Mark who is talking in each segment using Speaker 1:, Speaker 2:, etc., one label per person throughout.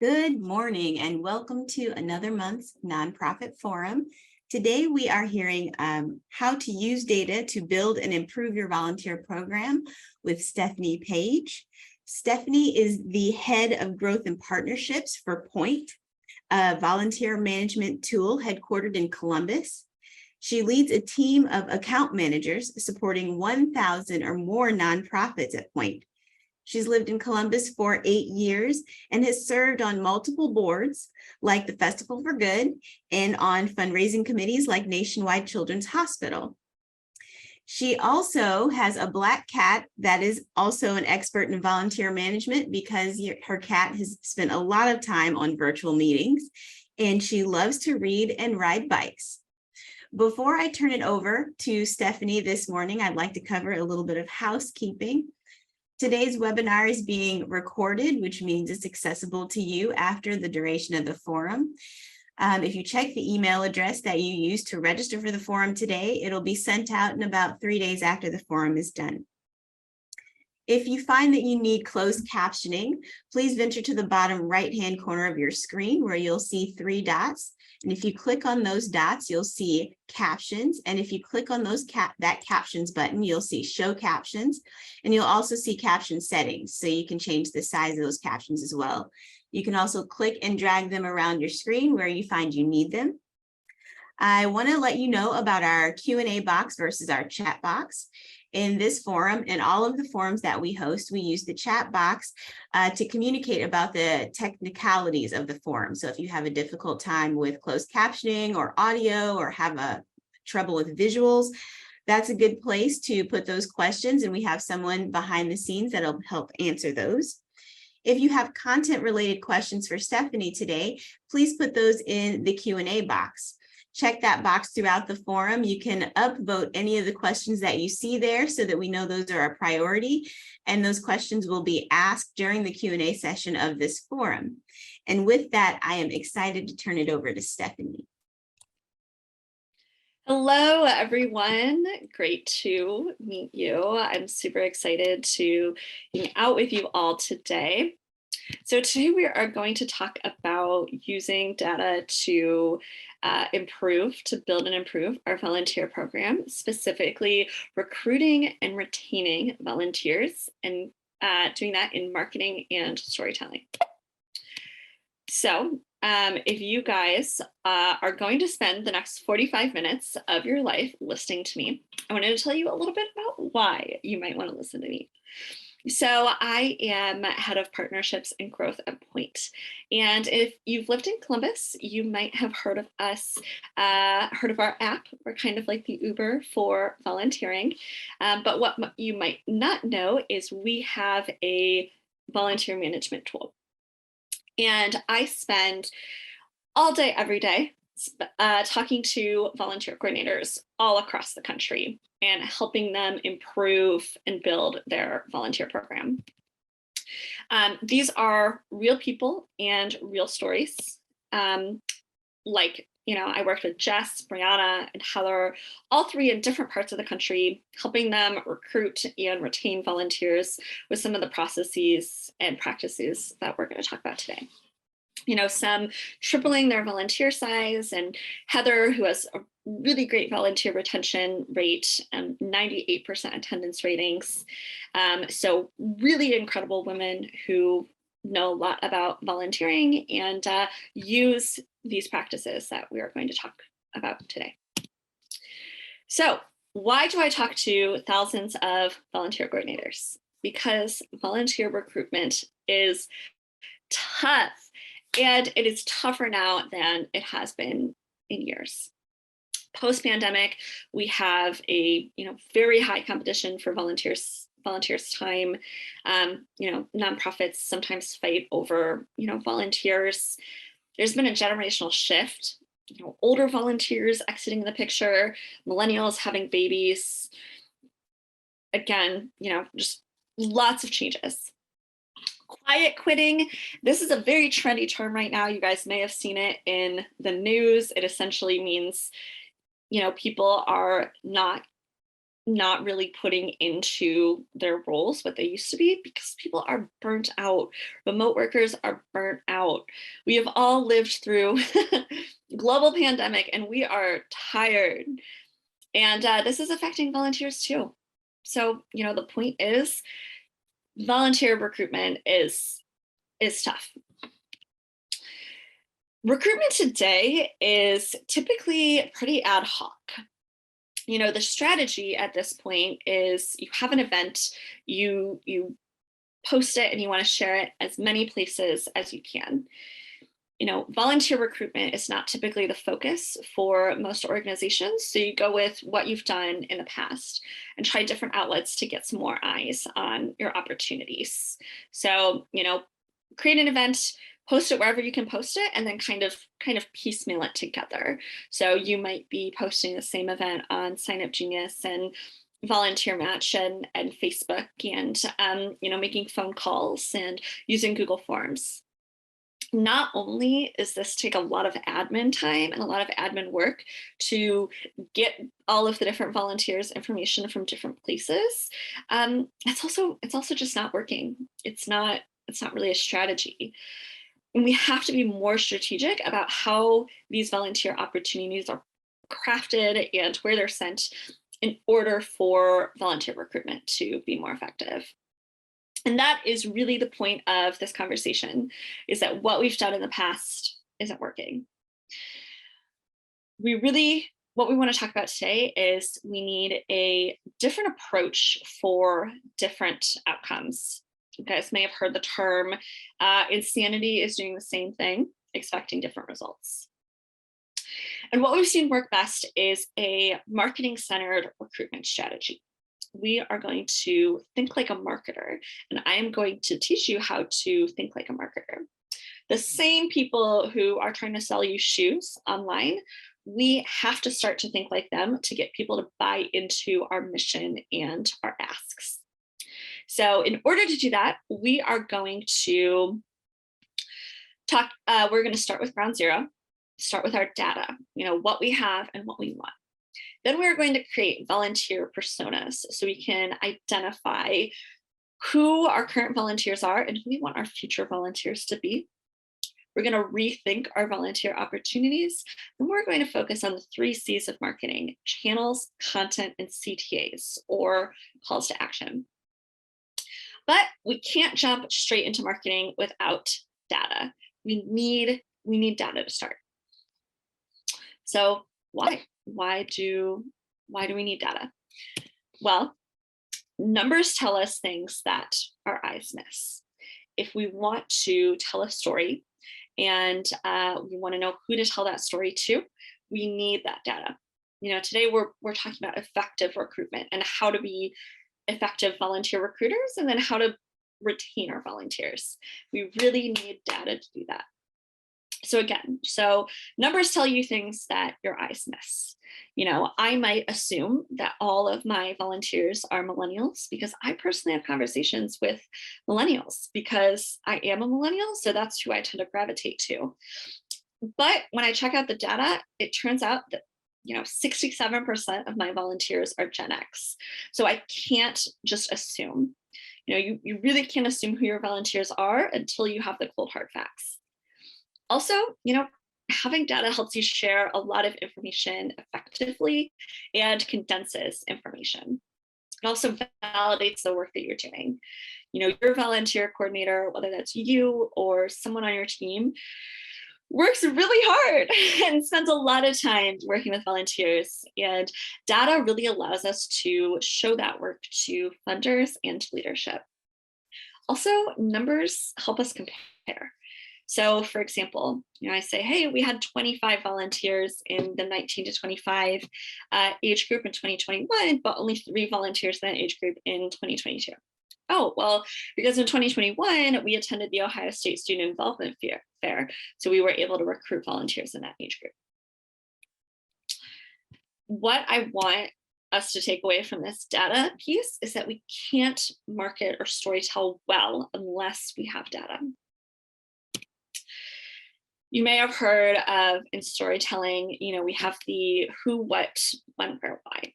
Speaker 1: Good morning and welcome to another month's nonprofit forum. Today we are hearing how to use data to build and improve your volunteer program with Stephanie Page. Stephanie is the head of growth and partnerships for Point, a volunteer management tool headquartered in Columbus. She leads a team of account managers supporting 1,000 or more nonprofits at Point. She's lived in Columbus for 8 years and has served on multiple boards like the Festival for Good and on fundraising committees like Nationwide Children's Hospital. She also has a black cat that is also an expert in volunteer management because her cat has spent a lot of time on virtual meetings, and she loves to read and ride bikes. Before I turn it over to Stephanie this morning, I'd like to cover a little bit of housekeeping. Today's webinar is being recorded, which means it's accessible to you after the duration of the forum. If you check the email address that you used to register for the forum today, it'll be sent out in about 3 days after the forum is done. If you find that you need closed captioning, please venture to the bottom right-hand corner of your screen where you'll see 3 dots. And if you click on those dots, you'll see captions. And if you click on that captions button, you'll see show captions. And you'll also see caption settings, so you can change the size of those captions as well. You can also click and drag them around your screen where you find you need them. I want to let you know about our Q&A box versus our chat box. In this forum and all of the forums that we host, we use the chat box to communicate about the technicalities of the forum. So if you have a difficult time with closed captioning or audio or have a trouble with visuals, that's a good place to put those questions, and we have someone behind the scenes that'll help answer those. If you have content related questions for Stephanie today, please put those in the Q&A box. Check that box throughout the forum. You can upvote any of the questions that you see there so that we know those are a priority, and those questions will be asked during the Q&A session of this forum. And with that, I am excited to turn it over to Stephanie.
Speaker 2: Hello, everyone. Great to meet you. I'm super excited to hang out with you all today. So today we are going to talk about using data to build and improve our volunteer program, specifically recruiting and retaining volunteers, and doing that in marketing and storytelling. So if you guys are going to spend the next 45 minutes of your life listening to me, I wanted to tell you a little bit about why you might want to listen to me. So I am head of partnerships and growth at Point. And if you've lived in Columbus, you might have heard of us, heard of our app. We're kind of like the Uber for volunteering. But what you might not know is we have a volunteer management tool. And I spend all day, every day, talking to volunteer coordinators all across the country and helping them improve and build their volunteer program. These are real people and real stories. I worked with Jess, Brianna, and Heather, all 3 in different parts of the country, helping them recruit and retain volunteers with some of the processes and practices that we're going to talk about today. Some tripling their volunteer size, and Heather, who has a really great volunteer retention rate and 98% attendance ratings. So really incredible women who know a lot about volunteering and use these practices that we are going to talk about today. So why do I talk to thousands of volunteer coordinators? Because volunteer recruitment is tough. And it is tougher now than it has been in years. Post-pandemic, we have a very high competition for volunteers' time. Nonprofits sometimes fight over volunteers. There's been a generational shift. Older volunteers exiting the picture, millennials having babies. Again, just lots of changes. Quiet quitting. This is a very trendy term right now. You guys may have seen it in the news. It essentially means, people are not not really putting into their roles what they used to be because people are burnt out. Remote workers are burnt out. We have all lived through global pandemic and we are tired. And this is affecting volunteers too. So, the point is volunteer recruitment is tough. Recruitment today is typically pretty ad hoc. The strategy at this point is you have an event, you post it and you want to share it as many places as you can. Volunteer recruitment is not typically the focus for most organizations. So you go with what you've done in the past and try different outlets to get some more eyes on your opportunities. So, create an event, post it wherever you can post it, and then kind of piecemeal it together. So you might be posting the same event on Sign Up Genius and Volunteer Match and Facebook, and making phone calls and using Google Forms. Not only is this take a lot of admin time and a lot of admin work to get all of the different volunteers information from different places, it's also just not working. It's not really a strategy. And we have to be more strategic about how these volunteer opportunities are crafted and where they're sent in order for volunteer recruitment to be more effective. And that is really the point of this conversation, is that what we've done in the past isn't working. What we want to talk about today is we need a different approach for different outcomes. You guys may have heard the term insanity is doing the same thing, expecting different results. And what we've seen work best is a marketing-centered recruitment strategy. We are going to think like a marketer, and I am going to teach you how to think like a marketer. The same people who are trying to sell you shoes online, we have to start to think like them to get people to buy into our mission and our asks. So in order to do that, we are going to we're going to start with ground zero, start with our data, what we have and what we want. Then we're going to create volunteer personas so we can identify who our current volunteers are and who we want our future volunteers to be. We're going to rethink our volunteer opportunities, and we're going to focus on the 3 C's of marketing: channels, content, and CTAs, or calls to action. But we can't jump straight into marketing without data. We need data to start. So why? Why do we need data? Well, numbers tell us things that our eyes miss. If we want to tell a story and we want to know who to tell that story to, we need that data. Today we're talking about effective recruitment and how to be effective volunteer recruiters, and then how to retain our volunteers. We really need data to do that. So numbers tell you things that your eyes miss. I might assume that all of my volunteers are millennials because I personally have conversations with millennials because I am a millennial. So that's who I tend to gravitate to. But when I check out the data, it turns out that 67% of my volunteers are Gen X. So I can't just assume. You really can't assume who your volunteers are until you have the cold hard facts. Also, having data helps you share a lot of information effectively and condenses information. It also validates the work that you're doing. Your volunteer coordinator, whether that's you or someone on your team, works really hard and spends a lot of time working with volunteers. And data really allows us to show that work to funders and to leadership. Also, numbers help us compare. So for example, I say, hey, we had 25 volunteers in the 19 to 25 age group in 2021, but only 3 volunteers in that age group in 2022. Oh, well, because in 2021, we attended the Ohio State Student Involvement Fair. So we were able to recruit volunteers in that age group. What I want us to take away from this data piece is that we can't market or storytell well unless we have data. You may have heard of, in storytelling, we have the who, what, when, where, why.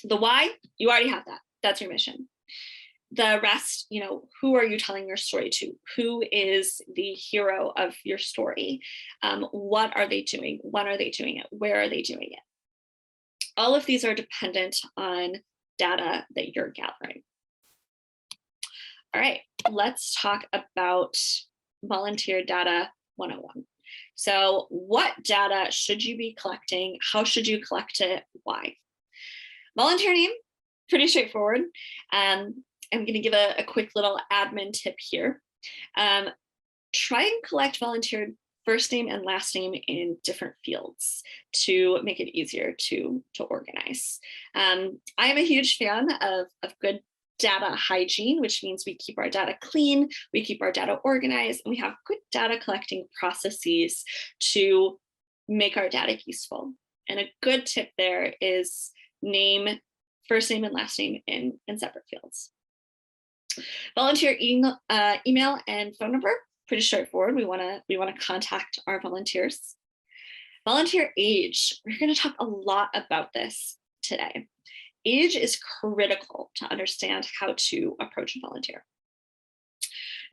Speaker 2: The why, you already have that. That's your mission. The rest, who are you telling your story to? Who is the hero of your story? What are they doing? When are they doing it? Where are they doing it? All of these are dependent on data that you're gathering. All right, let's talk about volunteer data 101. So what data should you be collecting? How should you collect it? Why? Volunteer name, pretty straightforward. I'm going to give a quick little admin tip here. Try and collect volunteer first name and last name in different fields to make it easier to organize. I am a huge fan of good data hygiene, which means we keep our data clean, we keep our data organized, and we have good data collecting processes to make our data useful. And a good tip there is name, first name and last name in separate fields. Volunteer email and phone number, pretty straightforward. We want to contact our volunteers. Volunteer age, we're going to talk a lot about this today. Age is critical to understand how to approach a volunteer.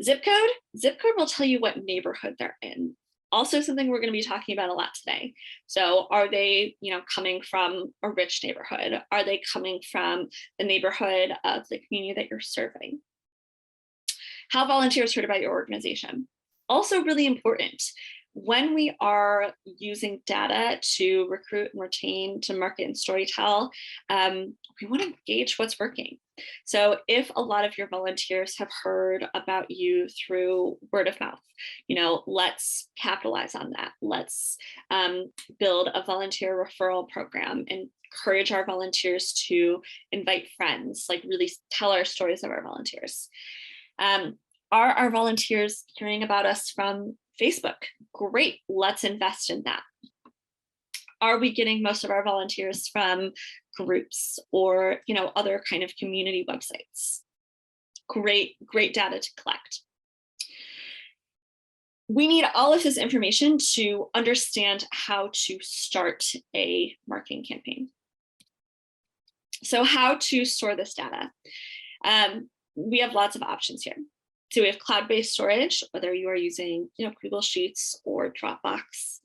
Speaker 2: Zip code will tell you what neighborhood they're in. Also something we're going to be talking about a lot today. So are they, coming from a rich neighborhood? Are they coming from the neighborhood of the community that you're serving? How volunteers heard about your organization. Also really important. When we are using data to recruit and retain, to market and storytell, we want to gauge what's working. So if a lot of your volunteers have heard about you through word of mouth, let's capitalize on that. Let's build a volunteer referral program and encourage our volunteers to invite friends, like really tell our stories of our volunteers. Are our volunteers hearing about us from Facebook? Great, let's invest in that. Are we getting most of our volunteers from groups or other kind of community websites? Great data to collect. We need all of this information to understand how to start a marketing campaign. So how to store this data? We have lots of options here. So we have cloud-based storage, whether you are using Google Sheets or Dropbox.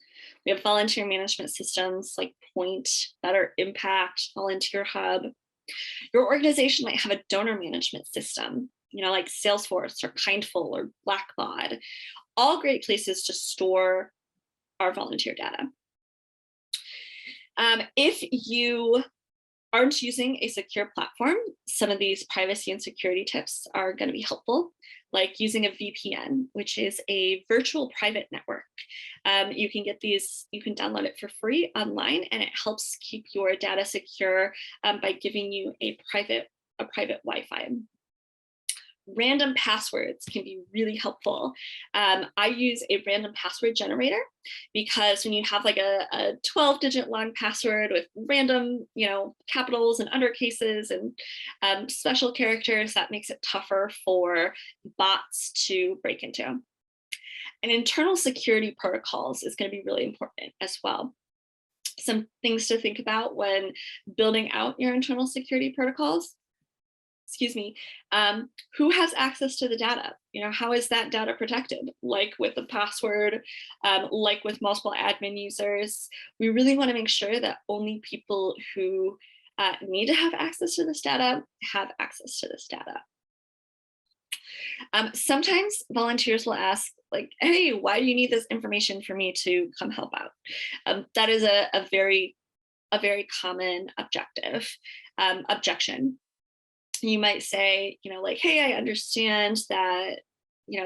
Speaker 2: We have volunteer management systems like Point, Better Impact, Volunteer Hub. Your organization might have a donor management system, like Salesforce or Kindful or Blackbaud. All great places to store our volunteer data. If you aren't using a secure platform, some of these privacy and security tips are going to be helpful, like using a VPN, which is a virtual private network. You can get these, you can download it for free online, and it helps keep your data secure by giving you a private Wi-Fi. Random passwords can be really helpful. I use a random password generator because when you have like a 12-digit long password with random, capitals and undercases and special characters, that makes it tougher for bots to break into. And internal security protocols is going to be really important as well. Some things to think about when building out your internal security protocols. Who has access to the data? How is that data protected? Like with the password, like with multiple admin users, we really want to make sure that only people who need to have access to this data have access to this data. Sometimes volunteers will ask, like, hey, why do you need this information for me to come help out? That is a very common objection. You might say, like, hey, I understand that,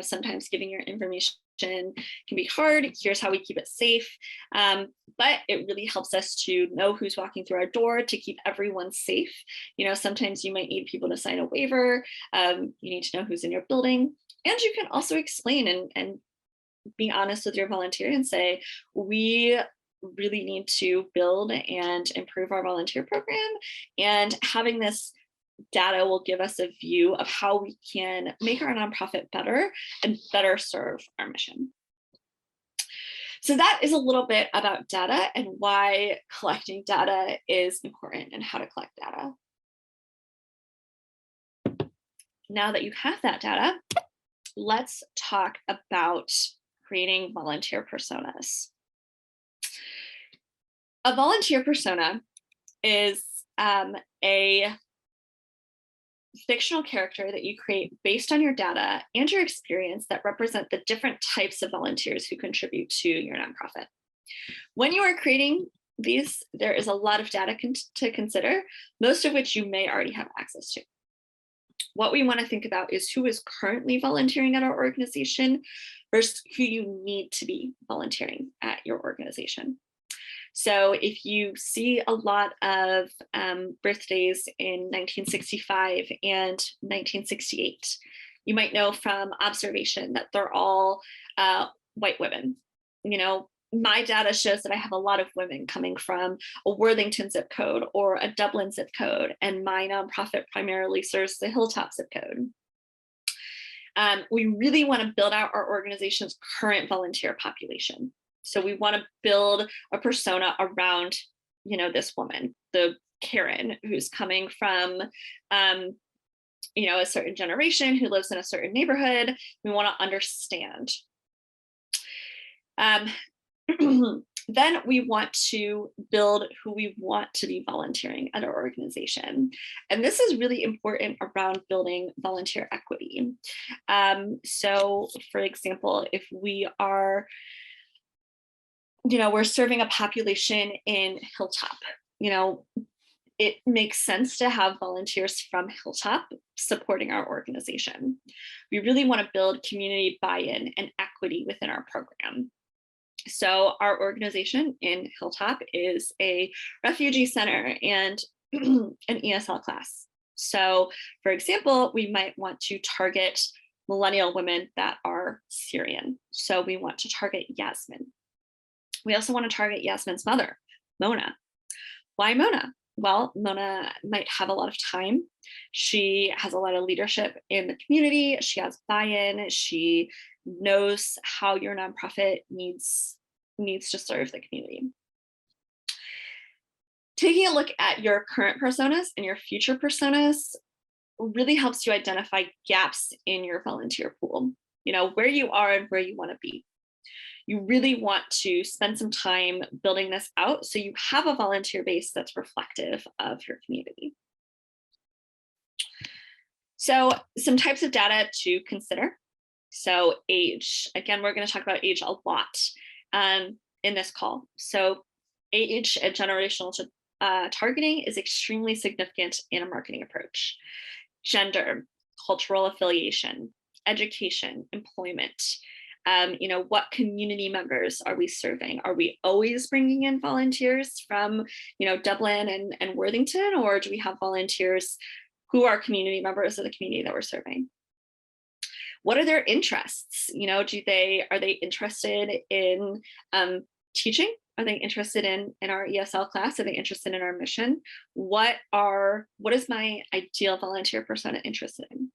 Speaker 2: sometimes giving your information can be hard. Here's how we keep it safe. But it really helps us to know who's walking through our door to keep everyone safe. Sometimes you might need people to sign a waiver. You need to know who's in your building. And you can also explain and be honest with your volunteer and say, we really need to build and improve our volunteer program. And having this data will give us a view of how we can make our nonprofit better and better serve our mission. So that is a little bit about data and why collecting data is important and how to collect data. Now that you have that data, let's talk about creating volunteer personas. A volunteer persona is a fictional character that you create based on your data and your experience that represent the different types of volunteers who contribute to your nonprofit. When you are creating these, there is a lot of data to consider, most of which you may already have access to. What we want to think about is who is currently volunteering at our organization versus who you need to be volunteering at your organization. So if you see a lot of birthdays in 1965 and 1968, you might know from observation that they're all white women. My data shows that I have a lot of women coming from a Worthington zip code or a Dublin zip code, and my nonprofit primarily serves the Hilltop zip code. We really want to build out our organization's current volunteer population. So we want to build a persona around, this woman, the Karen, who's coming from, a certain generation, who lives in a certain neighborhood. We want to understand. Then we want to build who we want to be volunteering at our organization. And this is really important around building volunteer equity. So for example, if we are, we're serving a population in Hilltop, it makes sense to have volunteers from Hilltop supporting our organization. We really want to build community buy-in and equity within our program. So our organization in Hilltop is a refugee center and an ESL class. So for example, we might want to target millennial women that are Syrian. So we want to target Yasmin. We also want to target Yasmin's mother, Mona. Why Mona? Well, Mona might have a lot of time. She has a lot of leadership in the community. She has buy-in. She knows how your nonprofit needs to serve the community. Taking a look at your current personas and your future personas really helps you identify gaps in your volunteer pool, where you are and where you want to be. You really want to spend some time building this out so you have a volunteer base that's reflective of your community. So some types of data to consider. So age, again, we're going to talk about age a lot in this call. So age and generational targeting is extremely significant in a marketing approach. Gender, cultural affiliation, education, employment. What community members are we serving? Are we always bringing in volunteers from, Dublin and Worthington, or do we have volunteers who are community members of the community that we're serving? What are their interests? Are they interested in teaching? Are they interested in our ESL class? Are they interested in our mission? What is my ideal volunteer persona interested in?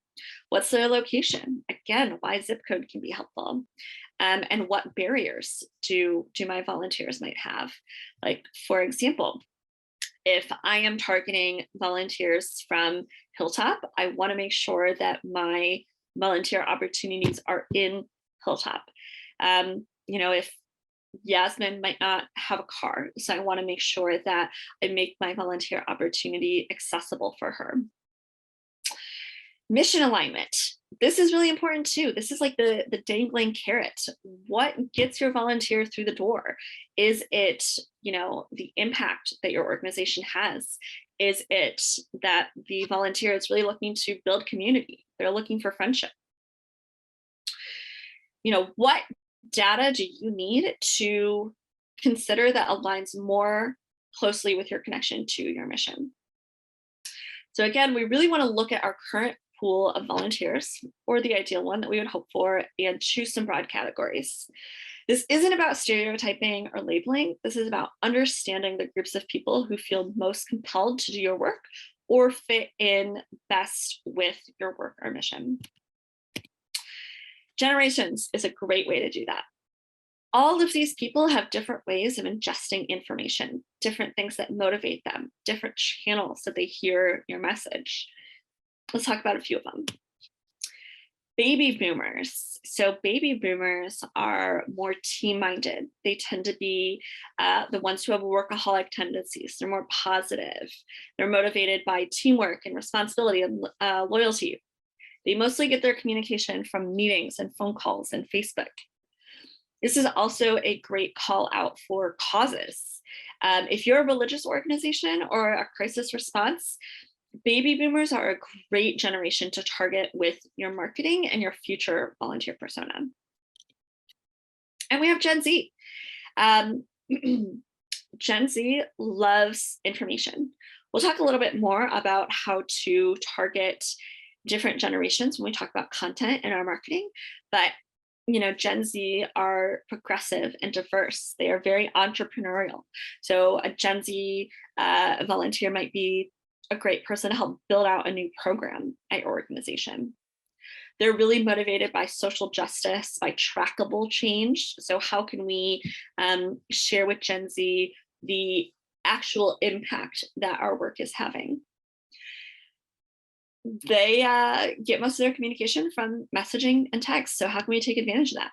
Speaker 2: What's their location? Again, why zip code can be helpful. And what barriers do my volunteers might have? Like, for example, if I am targeting volunteers from Hilltop, I want to make sure that my volunteer opportunities are in Hilltop. If Yasmin might not have a car, so I want to make sure that I make my volunteer opportunity accessible for her. Mission alignment. This is really important too. This is like the dangling carrot. What gets your volunteer through the door? Is it, the impact that your organization has? Is it that the volunteer is really looking to build community? They're looking for friendship. What data do you need to consider that aligns more closely with your connection to your mission? So again, we really want to look at our current pool of volunteers, or the ideal one that we would hope for, and choose some broad categories. This isn't about stereotyping or labeling. This is about understanding the groups of people who feel most compelled to do your work or fit in best with your work or mission. Generations is a great way to do that. All of these people have different ways of ingesting information, different things that motivate them, different channels that they hear your message. Let's talk about a few of them. Baby boomers. So baby boomers are more team-minded. They tend to be the ones who have workaholic tendencies. They're more positive. They're motivated by teamwork and responsibility and loyalty. They mostly get their communication from meetings and phone calls and Facebook. This is also a great call out for causes. If you're a religious organization or a crisis response, baby boomers are a great generation to target with your marketing and your future volunteer persona. And we have Gen Z. Gen Z loves information. We'll talk a little bit more about how to target different generations when we talk about content in our marketing, but Gen Z are progressive and diverse. They are very entrepreneurial. So a Gen Z volunteer might be a great person to help build out a new program at your organization. They're really motivated by social justice, by trackable change. So how can we share with Gen Z the actual impact that our work is having? They get most of their communication from messaging and text. So how can we take advantage of that?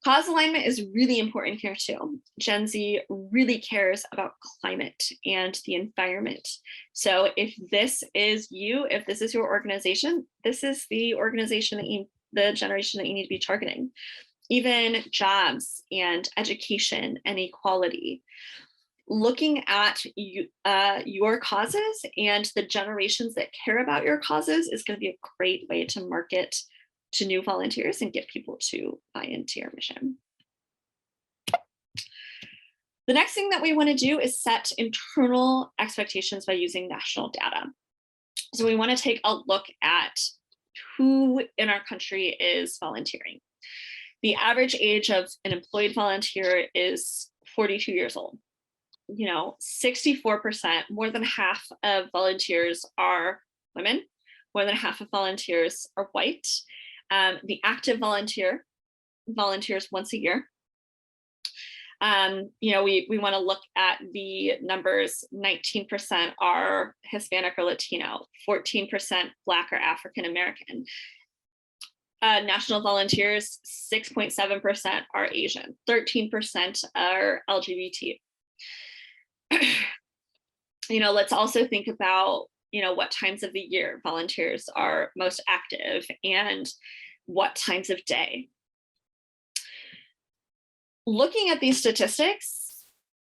Speaker 2: Cause alignment is really important here too. Gen Z really cares about climate and the environment. So if this is you, if this is your organization, this is the organization that the generation that you need to be targeting. Even jobs and education and equality. Looking at your causes and the generations that care about your causes is going to be a great way to market to new volunteers and get people to buy into your mission. The next thing that we want to do is set internal expectations by using national data. So we want to take a look at who in our country is volunteering. The average age of an employed volunteer is 42 years old. 64%, more than half of volunteers are women, more than half of volunteers are white. The active volunteer volunteers once a year. We want to look at the numbers. 19% are Hispanic or Latino, 14% Black or African American. National volunteers, 6.7% are Asian, 13% are LGBT. Let's also think about what times of the year volunteers are most active and what times of day. Looking at these statistics,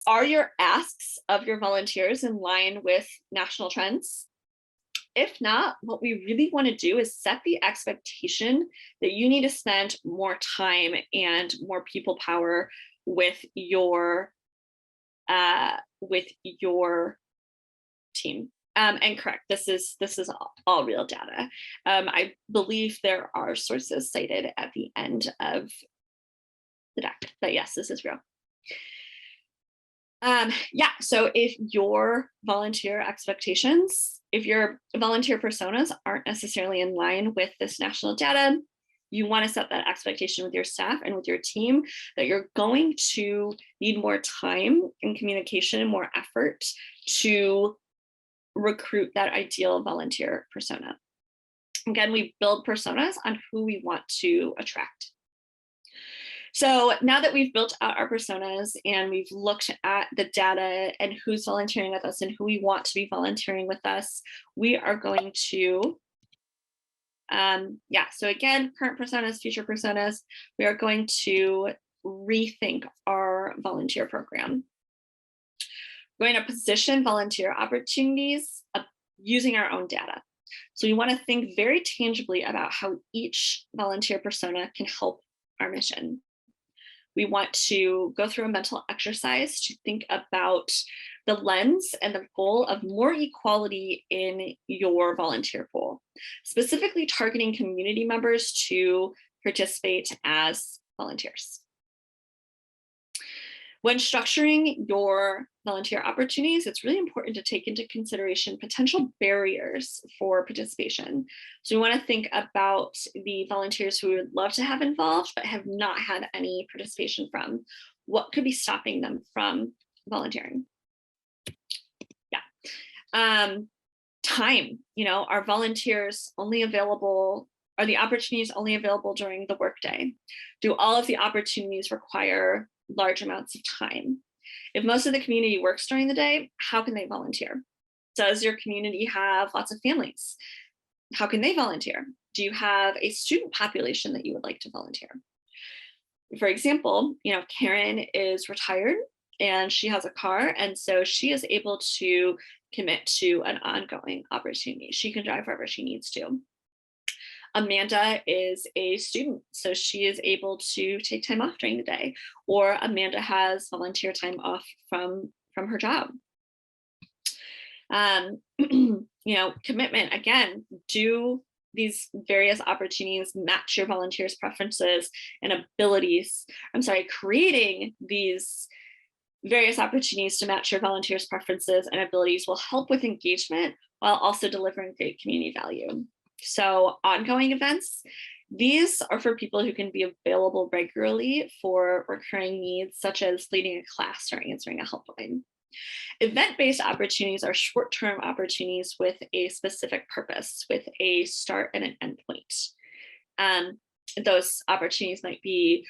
Speaker 2: are your asks of your volunteers in line with national trends? If not, what we really want to do is set the expectation that you need to spend more time and more people power with your team. And correct, this is all real data. I believe there are sources cited at the end of the deck, but yes, this is real. So if your volunteer expectations, if your volunteer personas aren't necessarily in line with this national data, you want to set that expectation with your staff and with your team that you're going to need more time and communication and more effort to recruit that ideal volunteer persona. Again, we build personas on who we want to attract. So now that we've built out our personas and we've looked at the data and who's volunteering with us and who we want to be volunteering with us, we are going to, so again, current personas, future personas, we are going to rethink our volunteer program. We're going to position volunteer opportunities using our own data. So we want to think very tangibly about how each volunteer persona can help our mission. We want to go through a mental exercise to think about the lens and the goal of more equality in your volunteer pool, specifically targeting community members to participate as volunteers. When structuring your volunteer opportunities, it's really important to take into consideration potential barriers for participation. So we want to think about the volunteers who would love to have involved, but have not had any participation from. What could be stopping them from volunteering? Time, are volunteers only available, Are the opportunities only available during the workday? Do all of the opportunities require large amounts of time? If most of the community works during the day, how can they volunteer? Does your community have lots of families? How can they volunteer? Do you have a student population that you would like to volunteer? For example, Karen is retired and she has a car, and so she is able to commit to an ongoing opportunity. She can drive wherever she needs to. Amanda is a student, so she is able to take time off during the day, or Amanda has volunteer time off from her job. Commitment, again, do these various opportunities match your volunteers' preferences and abilities? Creating these various opportunities to match your volunteers' preferences and abilities will help with engagement while also delivering great community value. So ongoing events, these are for people who can be available regularly for recurring needs, such as leading a class or answering a helpline. Event-based opportunities are short-term opportunities with a specific purpose, with a start and an end point. Those opportunities might be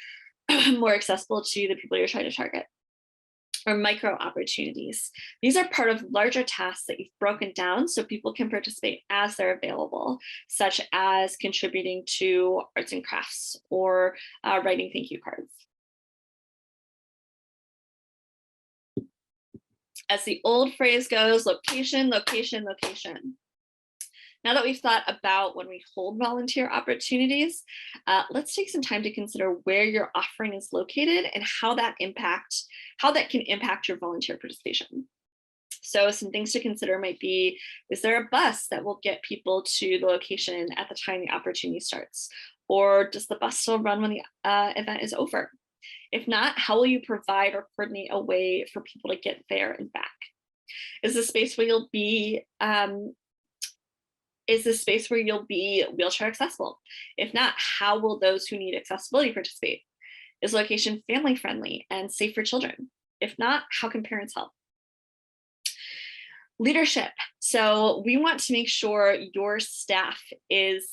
Speaker 2: more accessible to the people you're trying to target. Or micro opportunities. These are part of larger tasks that you've broken down so people can participate as they're available, such as contributing to arts and crafts or writing thank you cards. As the old phrase goes, location, location, location. Now that we've thought about when we hold volunteer opportunities, let's take some time to consider where your offering is located and how that can impact your volunteer participation. So some things to consider might be, is there a bus that will get people to the location at the time the opportunity starts? Or does the bus still run when the event is over? If not, how will you provide or coordinate a way for people to get there and back? Is the space where you'll be wheelchair accessible? If not, how will those who need accessibility participate? Is location family friendly and safe for children? If not, how can parents help? Leadership. So we want to make sure your staff is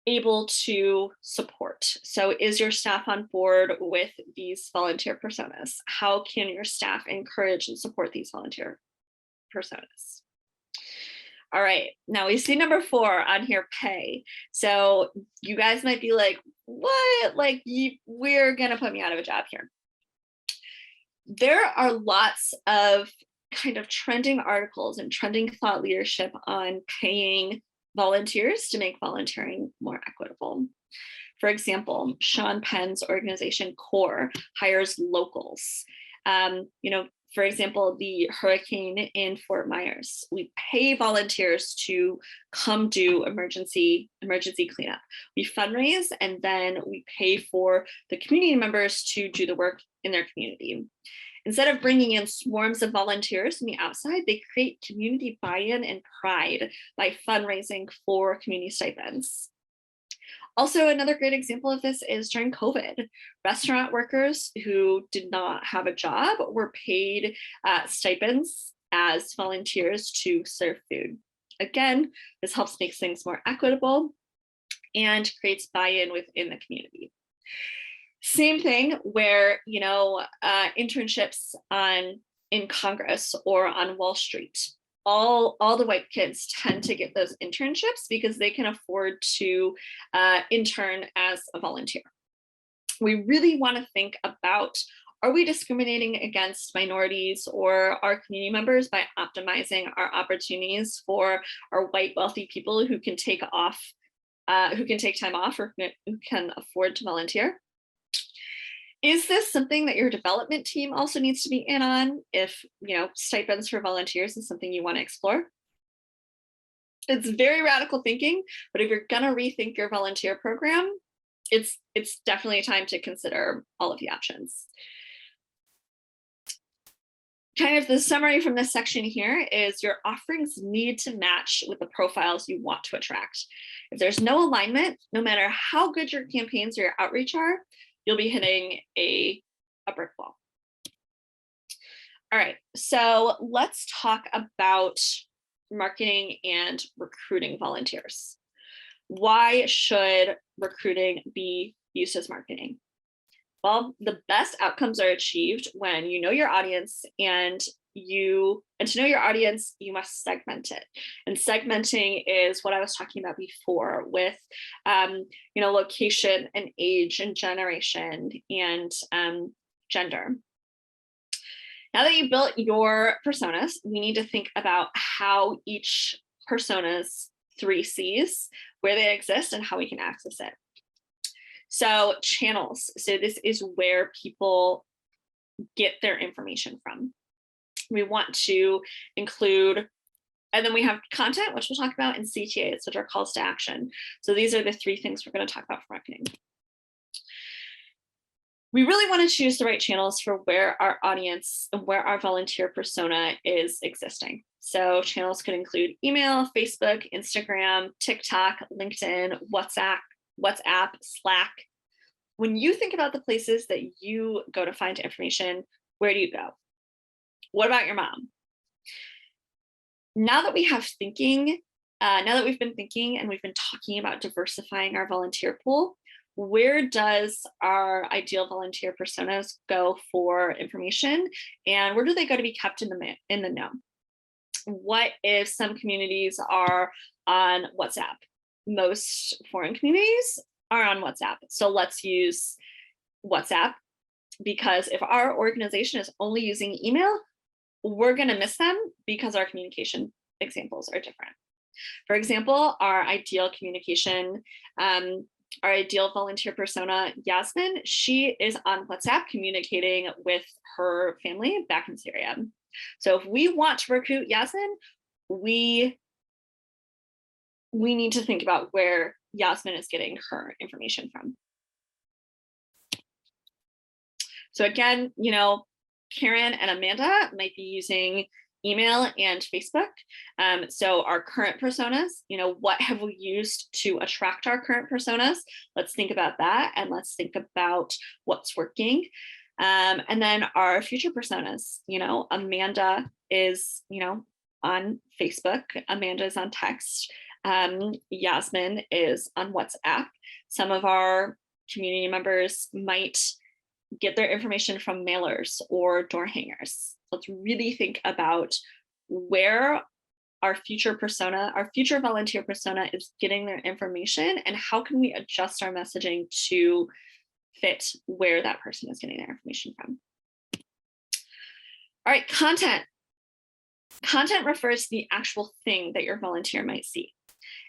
Speaker 2: able to support. So is your staff on board with these volunteer personas? How can your staff encourage and support these volunteer personas? All right, now we see number 4 on here, pay. So you guys might be like, what? We're gonna put me out of a job here. There are lots of kind of trending articles and trending thought leadership on paying volunteers to make volunteering more equitable. For example, Sean Penn's organization CORE hires locals. For example, the hurricane in Fort Myers, we pay volunteers to come do emergency cleanup. We fundraise and then we pay for the community members to do the work in their community. Instead of bringing in swarms of volunteers from the outside, they create community buy-in and pride by fundraising for community stipends. Also, another great example of this is during COVID. Restaurant workers who did not have a job were paid stipends as volunteers to serve food. Again, this helps make things more equitable and creates buy-in within the community. Same thing where, internships in Congress or on Wall Street. All the white kids tend to get those internships because they can afford to intern as a volunteer. We really want to think about, are we discriminating against minorities or our community members by optimizing our opportunities for our white wealthy people who can take time off or who can afford to volunteer? Is this something that your development team also needs to be in on if, stipends for volunteers is something you want to explore? It's very radical thinking, but if you're going to rethink your volunteer program, it's definitely a time to consider all of the options. Kind of the summary from this section here is your offerings need to match with the profiles you want to attract. If there's no alignment, no matter how good your campaigns or your outreach are, you'll be hitting a brick wall. All right, so let's talk about marketing and recruiting volunteers. Why should recruiting be used as marketing? Well, the best outcomes are achieved when you know your audience, and to know your audience, you must segment it. And segmenting is what I was talking about before with, location and age and generation and gender. Now that you've built your personas, we need to think about how each persona's 3 Cs, where they exist and how we can access it. So channels. So this is where people get their information from. We want to include, and then we have content, which we'll talk about, and CTAs, which are calls to action. So these are the 3 things we're going to talk about for marketing. We really want to choose the right channels for where our audience and where our volunteer persona is existing. So channels could include email, Facebook, Instagram, TikTok, LinkedIn, WhatsApp, Slack. When you think about the places that you go to find information, where do you go? What about your mom? Now that we've been thinking and we've been talking about diversifying our volunteer pool, where does our ideal volunteer personas go for information, and where do they go to be kept in the know? What if some communities are on WhatsApp? Most foreign communities are on WhatsApp. So let's use WhatsApp, because if our organization is only using email, we're going to miss them because our communication examples are different. For example, our ideal volunteer persona, Yasmin, she is on WhatsApp communicating with her family back in Syria. So if we want to recruit Yasmin, we need to think about where Yasmin is getting her information from. So again, Karen and Amanda might be using email and Facebook. So our current personas, what have we used to attract our current personas? Let's think about that, and let's think about what's working. And then our future personas, Amanda is, on Facebook. Amanda is on text. Yasmin is on WhatsApp. Some of our community members might get their information from mailers or door hangers. Let's really think about where our future volunteer persona is getting their information, and how can we adjust our messaging to fit where that person is getting their information from. All right, content. Content refers to the actual thing that your volunteer might see.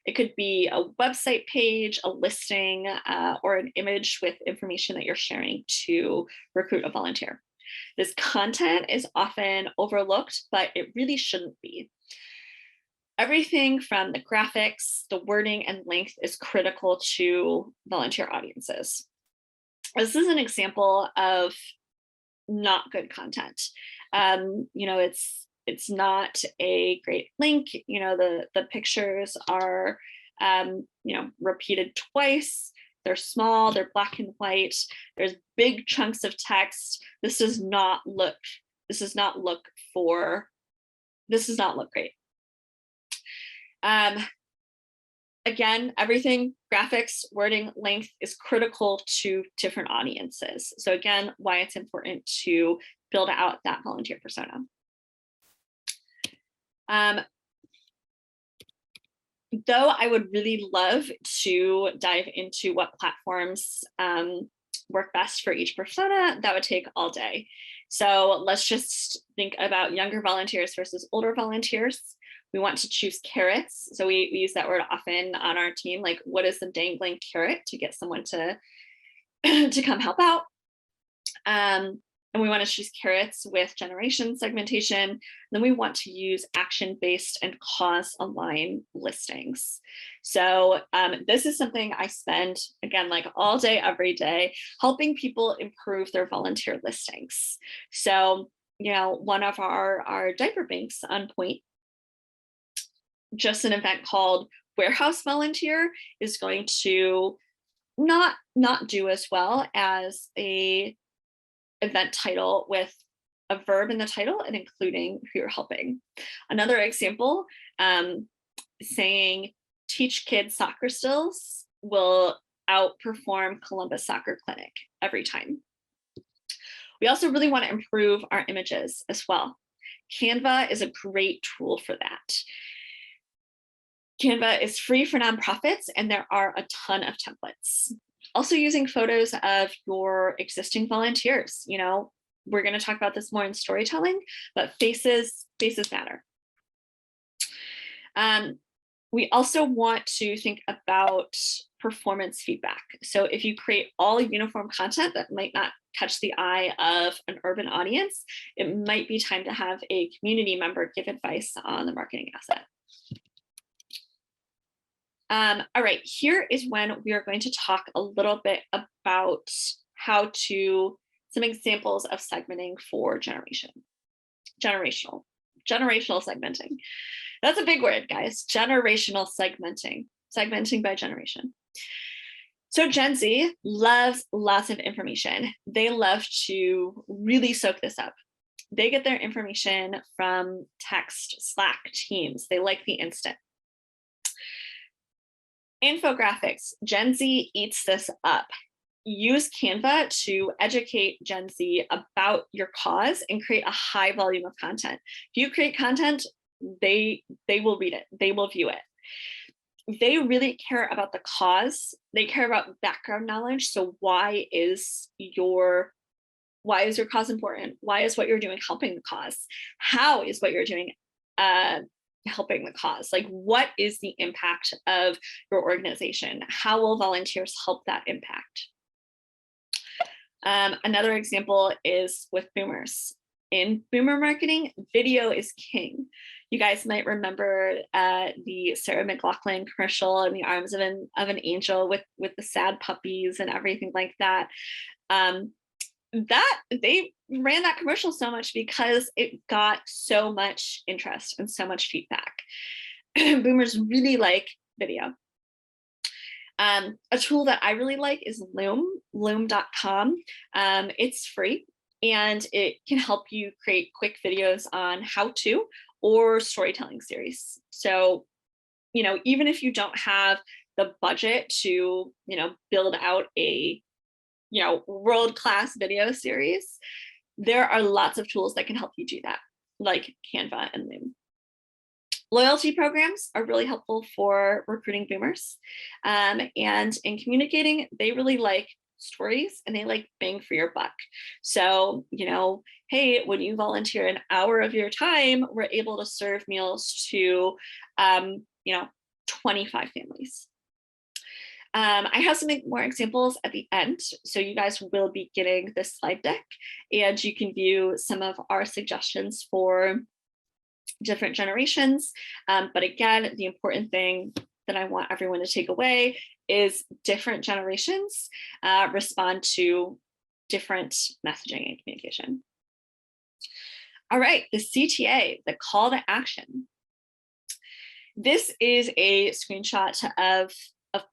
Speaker 2: It could be a website page, a listing, or an image with information that you're sharing to recruit a volunteer. This content is often overlooked, but it really shouldn't be. Everything from the graphics, the wording, and length is critical to volunteer audiences. This is an example of not good content. It's not a great link. The pictures are, repeated twice. They're small, they're black and white. There's big chunks of text. This does not look great. Again, everything, graphics, wording, length is critical to different audiences. So again, why it's important to build out that volunteer persona. Though I would really love to dive into what platforms work best for each persona, that would take all day. So let's just think about younger volunteers versus older volunteers. We want to choose carrots. So we use that word often on our team, like what is the dangling carrot to get someone to come help out. And we want to choose carrots with generation segmentation. And then we want to use action-based and cause-aligned listings. So this is something I spend, again, like all day, every day, helping people improve their volunteer listings. So, one of our diaper banks on Point, just an event called Warehouse Volunteer, is going to not do as well as a event title with a verb in the title and including who you're helping. Another example, saying Teach Kids Soccer Skills will outperform Columbus Soccer Clinic every time. We also really want to improve our images as well. Canva is a great tool for that. Canva is free for nonprofits, and there are a ton of templates. Also using photos of your existing volunteers. You know, we're going to talk about this more in storytelling, but faces matter. We also want to think about performance feedback. So if you create all uniform content that might not catch the eye of an urban audience, it might be time to have a community member give advice on the marketing asset. All right, here is when we are going to talk a little bit about some examples of segmenting for generational segmenting. That's a big word, guys. Generational segmenting by generation. So Gen Z loves lots of information. They love to really soak this up. They get their information from text, Slack, Teams. They like the instant. Infographics, Gen Z eats this up. Use Canva to educate Gen Z about your cause and create a high volume of content. If you create content, they will read it, they will view it. They really care about the cause. They care about background knowledge. So why is your cause important? Why is what you're doing helping the cause? How is what you're doing helping the cause? Like, what is the impact of your organization? How will volunteers help that impact? Another example is with boomers. In boomer marketing, video is king. You guys might remember the Sarah McLachlan commercial, In the Arms of an Angel, with the sad puppies and everything like that. That they ran that commercial so much because it got so much interest and so much feedback. Boomers really like video. A tool that I really like is loom.com. It's free and it can help you create quick videos on how to or storytelling series. So, you know, even if you don't have the budget to, you know, build out a, you know, world-class video series, there are lots of tools that can help you do that, like Canva and Loom. Loyalty programs are really helpful for recruiting boomers. And in communicating, they really like stories and they like bang for your buck. So, you know, hey, when you volunteer an hour of your time, we're able to serve meals to, you know, 25 families. I have some more examples at the end. So you guys will be getting this slide deck and you can view some of our suggestions for different generations. But again, the important thing that I want everyone to take away is different generations respond to different messaging and communication. All right, the CTA, the call to action. This is a screenshot of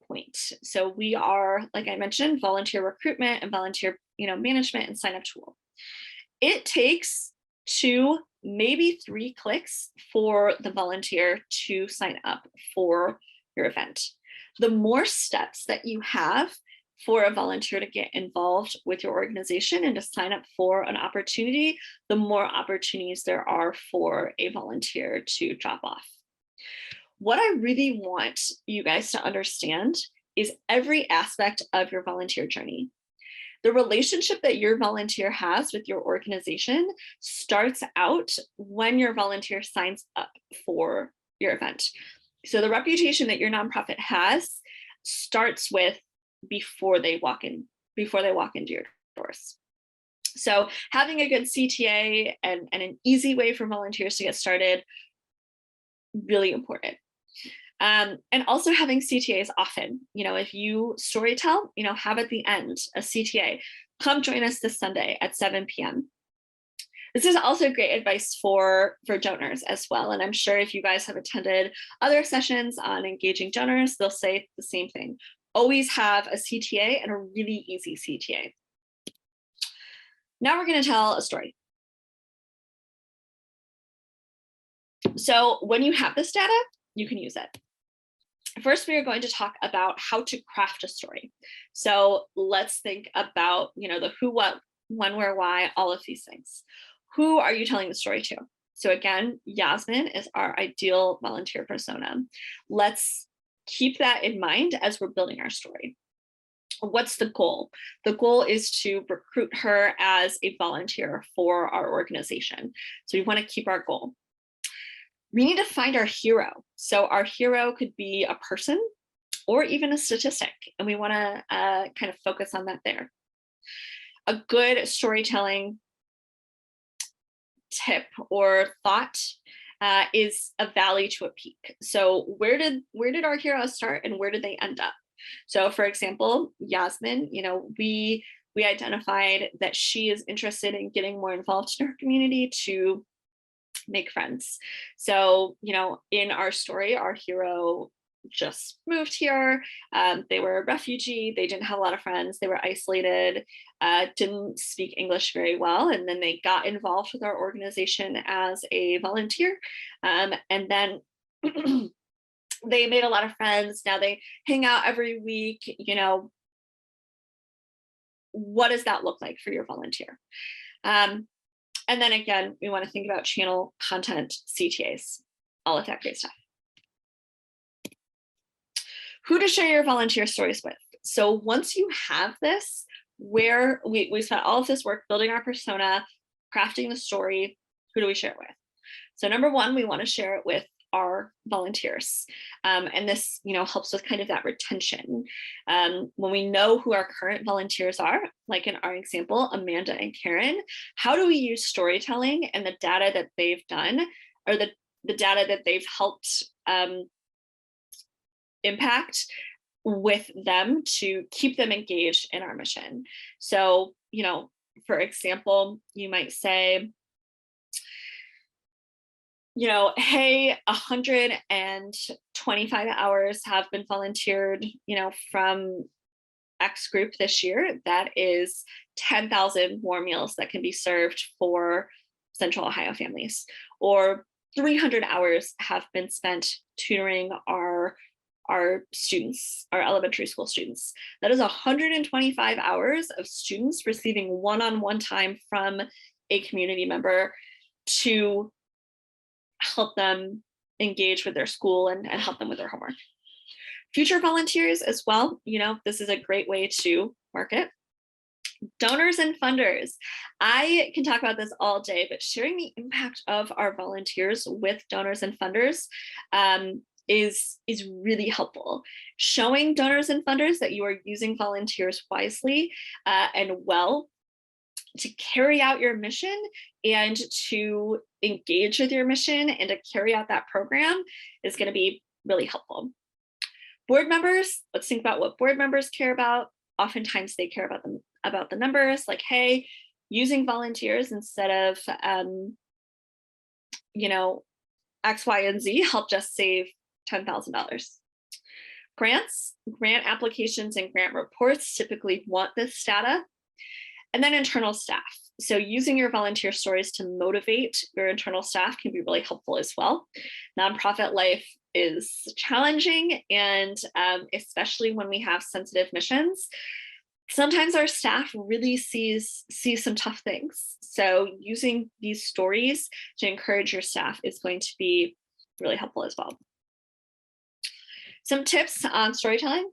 Speaker 2: Point. So we are, like I mentioned, volunteer recruitment and volunteer, you know, management and sign up tool. It takes 2, maybe 3 clicks for the volunteer to sign up for your event. The more steps that you have for a volunteer to get involved with your organization and to sign up for an opportunity, the more opportunities there are for a volunteer to drop off. What I really want you guys to understand is every aspect of your volunteer journey. The relationship that your volunteer has with your organization starts out when your volunteer signs up for your event. So the reputation that your nonprofit has starts with before they walk into your doors. So having a good CTA and an easy way for volunteers to get started, really important. And also having CTAs often, you know, if you storytell, you know, have at the end a CTA. Come join us this Sunday at 7 p.m. This is also great advice for donors as well. And I'm sure if you guys have attended other sessions on engaging donors, they'll say the same thing. Always have a CTA and a really easy CTA. Now we're going to tell a story. So when you have this data, you can use it. First, we are going to talk about how to craft a story. So let's think about, the who, what, when, where, why, all of these things. Who are you telling the story to? So again, Yasmin is our ideal volunteer persona. Let's keep that in mind as we're building our story. What's the goal? The goal is to recruit her as a volunteer for our organization. So we want to keep our goal. We need to find our hero. So our hero could be a person or even a statistic, and we want to kind of focus on that there. A good storytelling tip or thought is a valley to a peak. So where did our heroes start and where did they end up? So for example, Yasmin, we identified that she is interested in getting more involved in her community to make friends. So, in our story, our hero just moved here. They were a refugee. They didn't have a lot of friends. They were isolated, didn't speak English very well. And then they got involved with our organization as a volunteer. And then they made a lot of friends. Now they hang out every week. What does that look like for your volunteer? And then again, we want to think about channel content, CTAs, all of that great stuff. Who to share your volunteer stories with. So once you have this, where we spent all of this work building our persona, crafting the story, who do we share it with? So number one, we want to share it with our volunteers. And this, helps with kind of that retention. When we know who our current volunteers are, like in our example, Amanda and Karen, how do we use storytelling and the data that they've done, or the data that they've helped impact with them to keep them engaged in our mission? So, for example, you might say, hey, 125 hours have been volunteered, from X group this year. That is 10,000 more meals that can be served for Central Ohio families. Or 300 hours have been spent tutoring our students, our elementary school students. That is 125 hours of students receiving one-on-one time from a community member to help them engage with their school and help them with their homework. Future volunteers as well, this is a great way to market. Donors and funders. I can talk about this all day, but sharing the impact of our volunteers with donors and funders is really helpful. Showing donors and funders that you are using volunteers wisely and well to carry out your mission and to engage with your mission and to carry out that program is going to be really helpful. Board members, let's think about what board members care about. Oftentimes they care about the numbers, like, hey, using volunteers instead of, X, Y, and Z helped us save $10,000. Grants, grant applications and grant reports typically want this data. And then internal staff. So using your volunteer stories to motivate your internal staff can be really helpful as well. Nonprofit life is challenging, and especially when we have sensitive missions, sometimes our staff really sees some tough things. So using these stories to encourage your staff is going to be really helpful as well. Some tips on storytelling.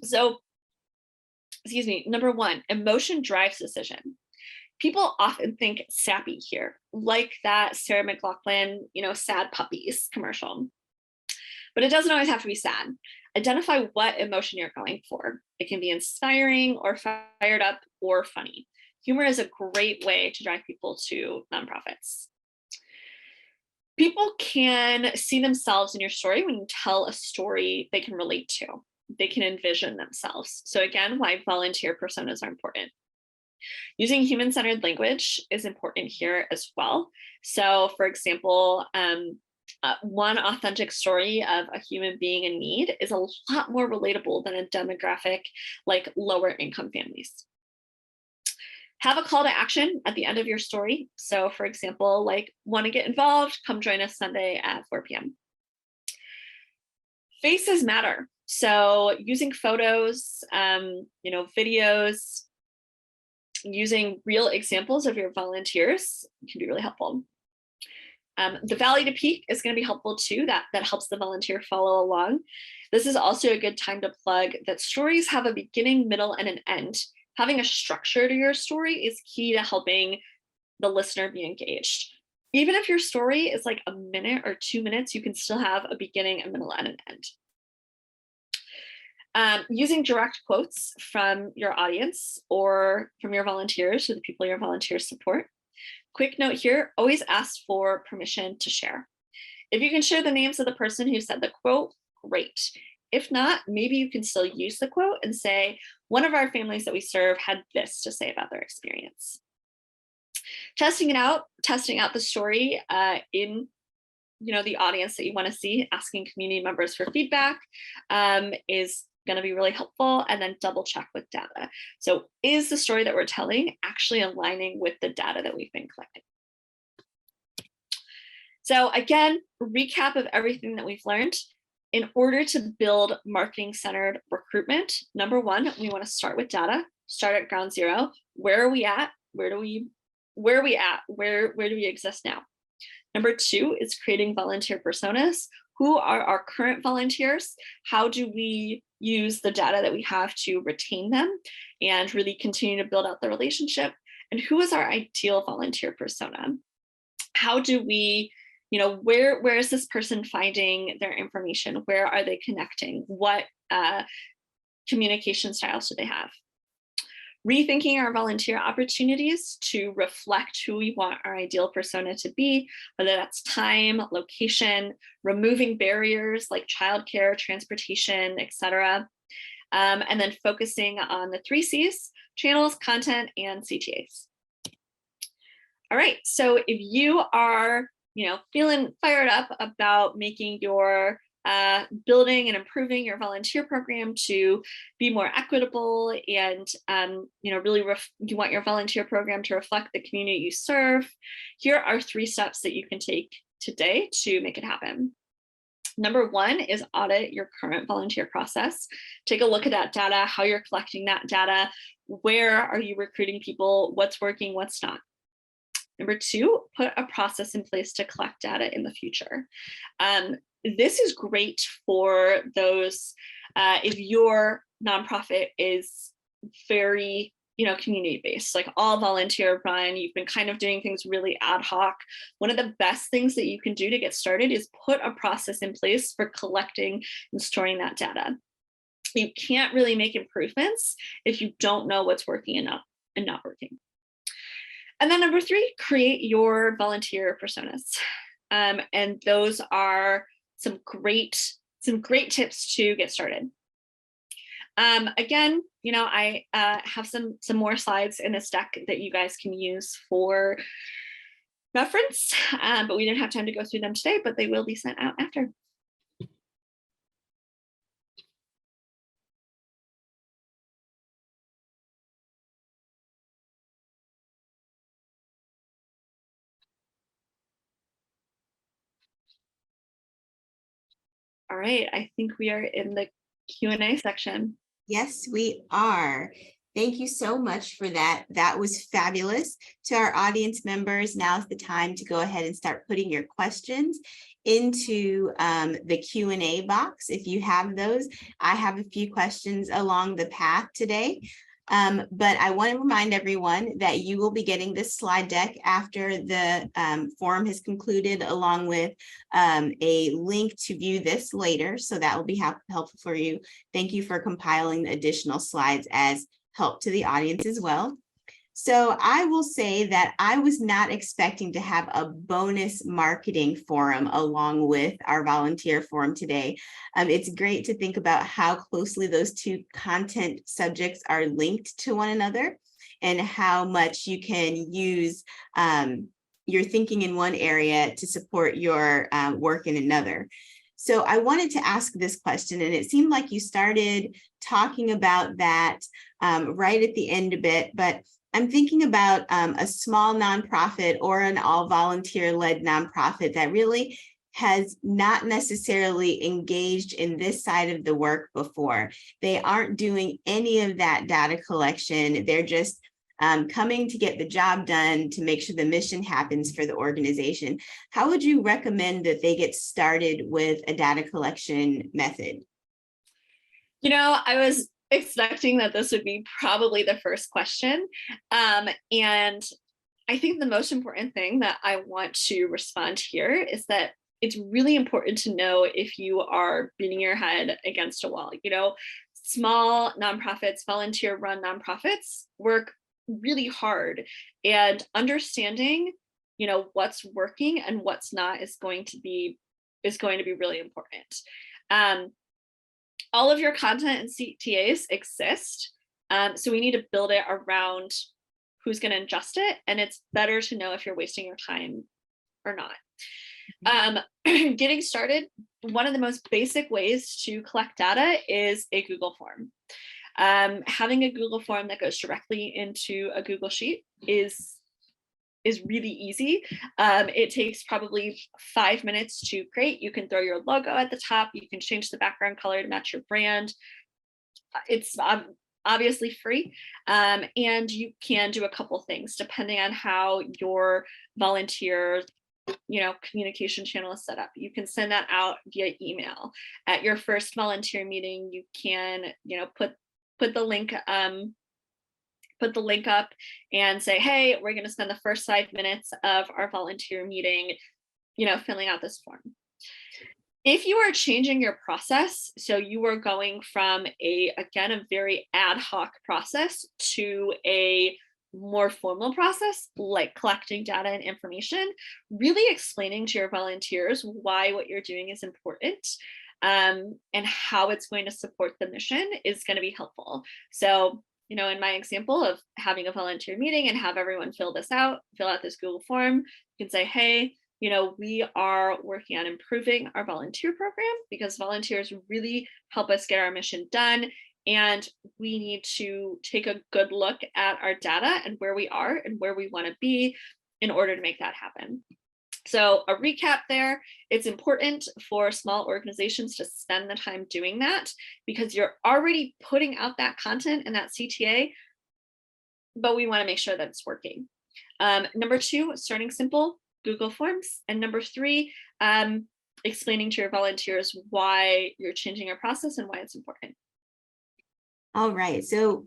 Speaker 2: So, number one, emotion drives decision. People often think sappy here, like that Sarah McLachlan, sad puppies commercial. But it doesn't always have to be sad. Identify what emotion you're going for. It can be inspiring or fired up or funny. Humor is a great way to drive people to nonprofits. People can see themselves in your story when you tell a story they can relate to. They can envision themselves. So again, why volunteer personas are important. Using human-centered language is important here as well. So for example, one authentic story of a human being in need is a lot more relatable than a demographic like lower income families. Have a call to action at the end of your story. So for example, like, want to get involved, come join us Sunday at 4 p.m. Faces matter. So using photos, videos, using real examples of your volunteers can be really helpful. The valley to peak is going to be helpful too. That helps the volunteer follow along. This is also a good time to plug that stories have a beginning, middle, and an end. Having a structure to your story is key to helping the listener be engaged. Even if your story is like a minute or 2 minutes, you can still have a beginning, a middle, and an end. Using direct quotes from your audience or from your volunteers or the people your volunteers support. Quick note here, always ask for permission to share. If you can share the names of the person who said the quote, great. If not, maybe you can still use the quote and say, one of our families that we serve had this to say about their experience. Testing out the story in the audience that you want to see, asking community members for feedback is going to be really helpful, and then double check with data. So is the story that we're telling actually aligning with the data that we've been collecting? So again, recap of everything that we've learned. In order to build marketing-centered recruitment, number one, we want to start with data, start at ground zero. Where are we at? Where do we exist now? Number two is creating volunteer personas. Who are our current volunteers? How do we use the data that we have to retain them and really continue to build out the relationship? And who is our ideal volunteer persona? How do we, where is this person finding their information? Where are they connecting? What communication styles do they have? Rethinking our volunteer opportunities to reflect who we want our ideal persona to be, whether that's time, location, removing barriers like childcare, transportation, etc. And then focusing on the 3 C's, channels, content, and CTAs. All right, so if you are feeling fired up about making your building and improving your volunteer program to be more equitable and really you want your volunteer program to reflect the community you serve, here are 3 steps that you can take today to make it happen. Number one is audit your current volunteer process. Take a look at that data, how you're collecting that data, where are you recruiting people, what's working, what's not. Number two, put a process in place to collect data in the future. This is great for those, if your nonprofit is very, community-based, like all volunteer run, you've been kind of doing things really ad hoc. One of the best things that you can do to get started is put a process in place for collecting and storing that data. You can't really make improvements if you don't know what's working and not working. And then number 3, create your volunteer personas. And those are some great tips to get started. Again, I have some more slides in this deck that you guys can use for reference, but we didn't have time to go through them today, but they will be sent out after. All right, I think we are in the Q&A section.
Speaker 1: Yes, we are. Thank you so much for that. That was fabulous. To our audience members, now's the time to go ahead and start putting your questions into the Q&A box. If you have those, I have a few questions along the path today. But I want to remind everyone that you will be getting this slide deck after the forum has concluded, along with a link to view this later. So that will be helpful for you. Thank you for compiling the additional slides as help to the audience as well. So I will say that I was not expecting to have a bonus marketing forum along with our volunteer forum today. It's great to think about how closely those 2 content subjects are linked to one another and how much you can use your thinking in one area to support your work in another. So I wanted to ask this question, and it seemed like you started talking about that right at the end a bit, but I'm thinking about a small nonprofit or an all volunteer led nonprofit that really has not necessarily engaged in this side of the work before. They aren't doing any of that data collection. They're just coming to get the job done to make sure the mission happens for the organization. How would you recommend that they get started with a data collection method?
Speaker 2: I was expecting that this would be probably the first question. And I think the most important thing that I want to respond here is that it's really important to know if you are beating your head against a wall. Small nonprofits, volunteer run nonprofits work really hard, and understanding, what's working and what's not is going to be really important. All of your content and CTAs exist. So we need to build it around who's going to ingest it. And it's better to know if you're wasting your time or not. Getting started, one of the most basic ways to collect data is a Google form. Having a Google form that goes directly into a Google Sheet is really easy. It takes probably 5 minutes to create. You can throw your logo at the top. You can change the background color to match your brand. It's obviously free. And you can do a couple things depending on how your volunteer communication channel is set up. You can send that out via email. At your first volunteer meeting, you can, put the link up and say, hey, we're going to spend the first 5 minutes of our volunteer meeting, filling out this form. If you are changing your process, so you are going from a very ad hoc process to a more formal process, like collecting data and information, really explaining to your volunteers why what you're doing is important, and how it's going to support the mission is going to be helpful. So, in my example of having a volunteer meeting and have everyone fill out this Google form, you can say, hey, we are working on improving our volunteer program because volunteers really help us get our mission done. And we need to take a good look at our data and where we are and where we want to be in order to make that happen. So a recap there, it's important for small organizations to spend the time doing that because you're already putting out that content and that CTA, but we want to make sure that it's working. Number 2, starting simple, Google Forms. And number 3, explaining to your volunteers why you're changing your process and why it's important.
Speaker 1: All right, so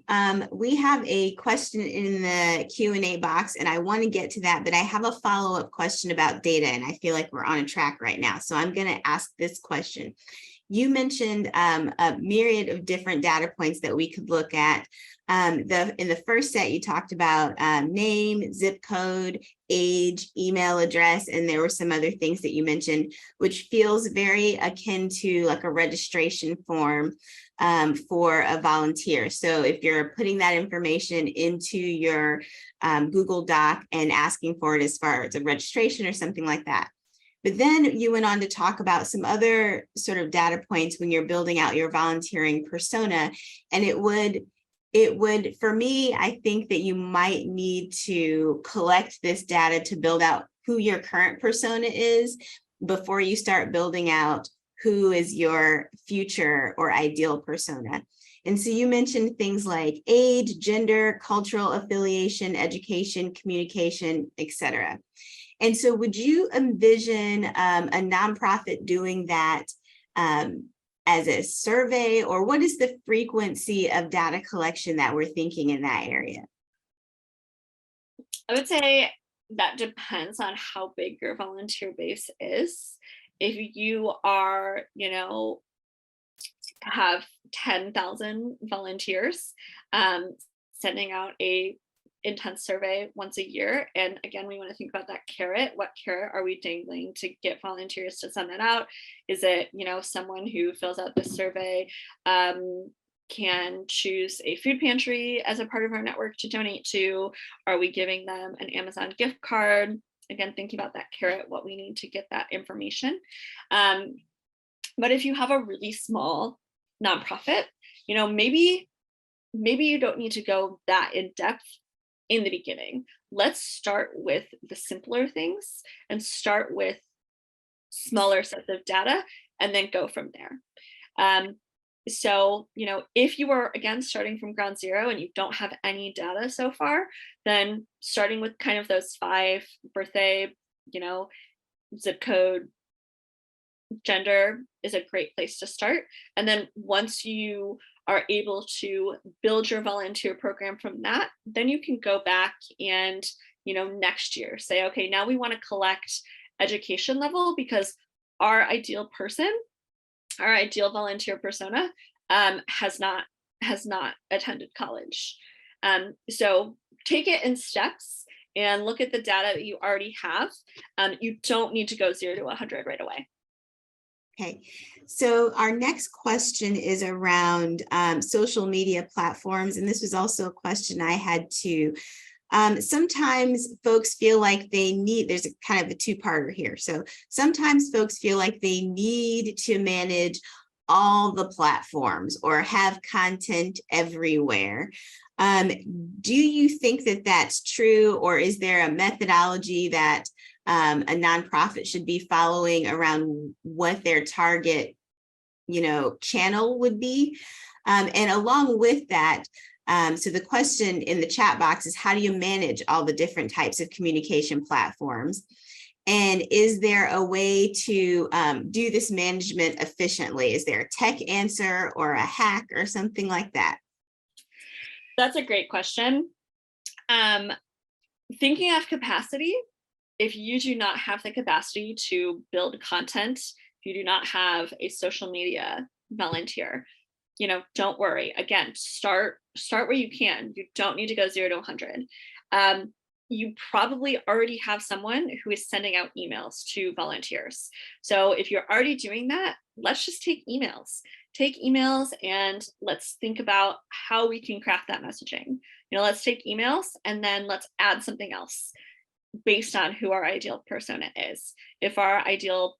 Speaker 1: we have a question in the Q&A box, and I want to get to that, but I have a follow-up question about data, and I feel like we're on a track right now. So I'm going to ask this question. You mentioned a myriad of different data points that we could look at. In the first set, you talked about name, zip code, age, email address, and there were some other things that you mentioned, which feels very akin to like a registration form for a volunteer. So if you're putting that information into your Google Doc and asking for it as far as a registration or something like that. But then you went on to talk about some other sort of data points when you're building out your volunteering persona. And it would, for me, I think that you might need to collect this data to build out who your current persona is before you start building out who is your future or ideal persona. And so you mentioned things like age, gender, cultural affiliation, education, communication, etc. And so would you envision a nonprofit doing that as a survey, or what is the frequency of data collection that we're thinking in that area?
Speaker 2: I would say that depends on how big your volunteer base is. If you are, have 10,000 volunteers, sending out a intense survey once a year. And again, we want to think about that carrot. What carrot are we dangling to get volunteers to send that out? Is it, someone who fills out this survey can choose a food pantry as a part of our network to donate to? Are we giving them an Amazon gift card? Again, thinking about that carrot, what we need to get that information. But if you have a really small nonprofit, maybe you don't need to go that in depth in the beginning. Let's start with the simpler things and start with smaller sets of data and then go from there. So, if you are, again, starting from ground zero and you don't have any data so far, then starting with kind of those 5: birthday, zip code, gender is a great place to start. And then once you are able to build your volunteer program from that, then you can go back and, next year say, okay, now we want to collect education level, because our ideal volunteer persona has not attended college. So take it in steps and look at the data that you already have. You don't need to go 0 to 100 right away.
Speaker 1: Okay, so our next question is around social media platforms, and this was also a question I had too. Sometimes folks feel like there's a kind of a two-parter here. So sometimes folks feel like they need to manage all the platforms or have content everywhere. Do you think that that's true, or is there a methodology that a nonprofit should be following around what their target, channel would be? And along with that, so the question in the chat box is, how do you manage all the different types of communication platforms? And is there a way to do this management efficiently? Is there a tech answer or a hack or something like that?
Speaker 2: That's a great question. Thinking of capacity, if you do not have the capacity to build content, if you do not have a social media volunteer, don't worry. Again, start where you can. You don't need to go 0 to 100. You probably already have someone who is sending out emails to volunteers. So if you're already doing that, let's just take emails. And let's think about how we can craft that messaging. Let's take emails and then let's add something else based on who our ideal persona is. If our ideal,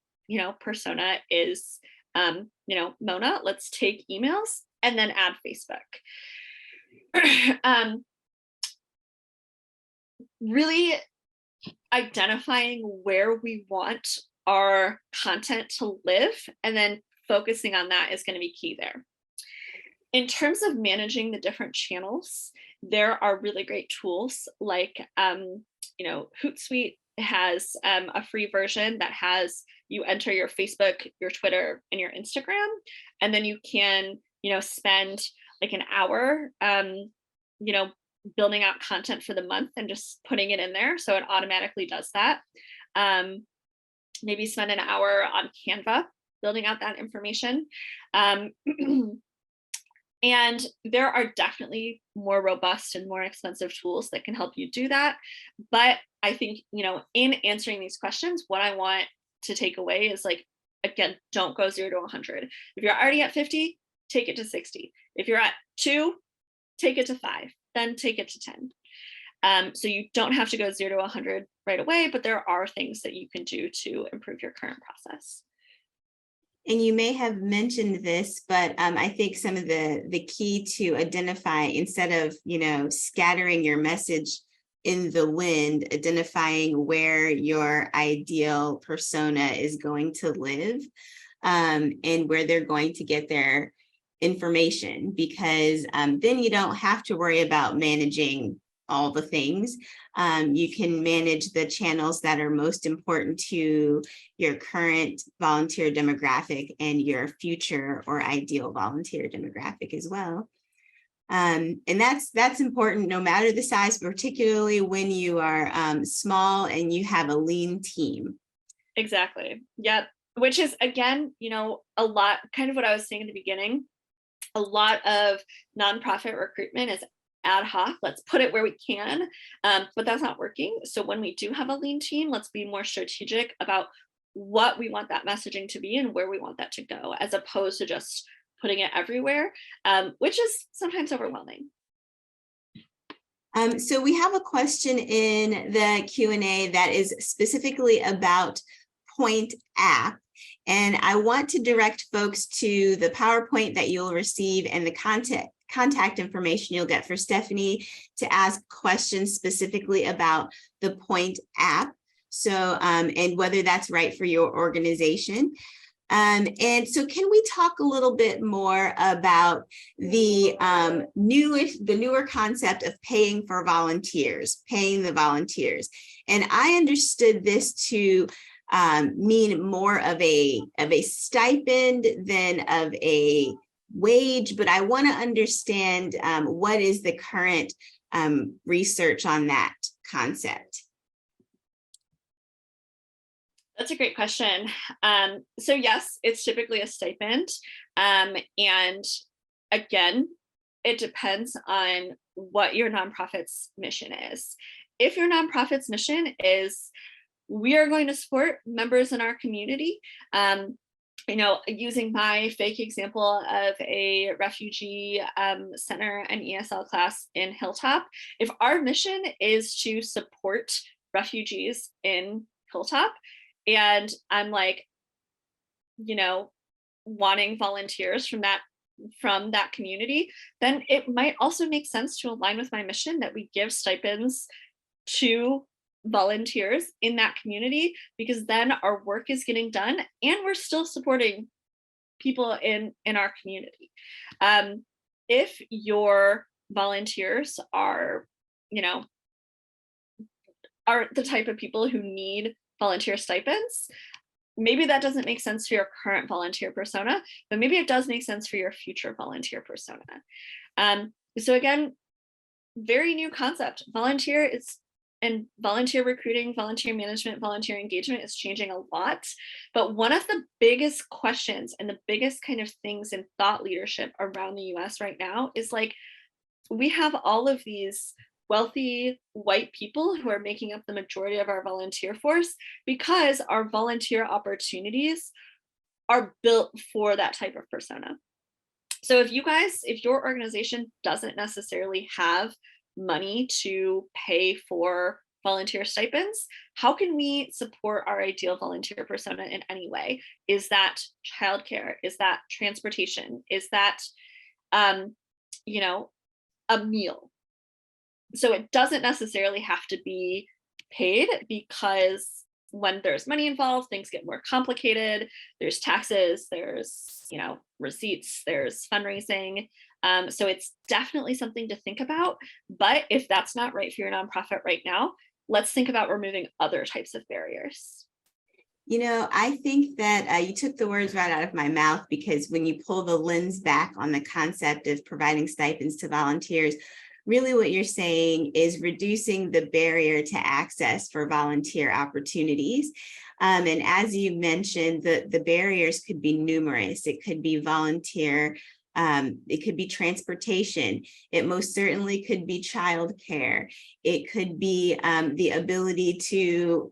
Speaker 2: persona is, Mona, let's take emails and then add Facebook. Really identifying where we want our content to live and then focusing on that is going to be key there. In terms of managing the different channels, there are really great tools like, Hootsuite has a free version that has you enter your Facebook, your Twitter, and your Instagram, and then you can, spend like an hour, building out content for the month and just putting it in there. So it automatically does that. Maybe spend an hour on Canva building out that information. And there are definitely more robust and more expensive tools that can help you do that. But I think, in answering these questions, what I want to take away is, like, again, don't go 0 to 100. If you're already at 50, take it to 60. If you're at 2, take it to 5, then take it to 10. So you don't have to go 0 to 100 right away, but there are things that you can do to improve your current process.
Speaker 1: And you may have mentioned this, but I think some of the key to identify, instead of, scattering your message in the wind, identifying where your ideal persona is going to live, and where they're going to get their information, because then you don't have to worry about managing all the things. You can manage the channels that are most important to your current volunteer demographic and your future or ideal volunteer demographic as well. And that's important no matter the size, particularly when you are small and you have a lean team.
Speaker 2: Exactly. Yep. Which is, again, a lot, kind of what I was saying at the beginning. A lot of nonprofit recruitment is ad hoc. Let's put it where we can, but that's not working. So when we do have a lean team, let's be more strategic about what we want that messaging to be and where we want that to go, as opposed to just putting it everywhere, which is sometimes overwhelming.
Speaker 1: So we have a question in the Q&A that is specifically about Point app. And I want to direct folks to the PowerPoint that you'll receive and the contact information you'll get for Stephanie to ask questions specifically about the Point app. So, and whether that's right for your organization. And so can we talk a little bit more about the newer concept of paying for volunteers, paying the volunteers? And I understood this to mean more of a stipend than of a wage, but I want to understand what is the current research on that concept?
Speaker 2: That's a great question. So yes, it's typically a stipend. And again, it depends on what your nonprofit's mission is. If your nonprofit's mission is, we are going to support members in our community, using my fake example of a refugee center and ESL class in Hilltop, if our mission is to support refugees in Hilltop, and I'm like, wanting volunteers from that community, then it might also make sense to align with my mission that we give stipends to volunteers in that community, because then our work is getting done and we're still supporting people in our community. If your volunteers are the type of people who need volunteer stipends, maybe that doesn't make sense for your current volunteer persona, but maybe it does make sense for your future volunteer persona. So again, very new concept. And volunteer recruiting, volunteer management, volunteer engagement is changing a lot. But one of the biggest questions and the biggest kind of things in thought leadership around the US right now is like, we have all of these wealthy white people who are making up the majority of our volunteer force because our volunteer opportunities are built for that type of persona. So if your organization doesn't necessarily have money to pay for volunteer stipends, how can we support our ideal volunteer persona in any way? Is that childcare? Is that transportation? Is that, a meal? So it doesn't necessarily have to be paid, because when there's money involved, things get more complicated. There's taxes, there's, receipts, there's fundraising. So it's definitely something to think about. But if that's not right for your nonprofit right now, let's think about removing other types of barriers.
Speaker 1: I think that you took the words right out of my mouth, because when you pull the lens back on the concept of providing stipends to volunteers, really what you're saying is reducing the barrier to access for volunteer opportunities. And as you mentioned, the barriers could be numerous. It could be volunteer, it could be transportation. It most certainly could be childcare. It could be the ability to,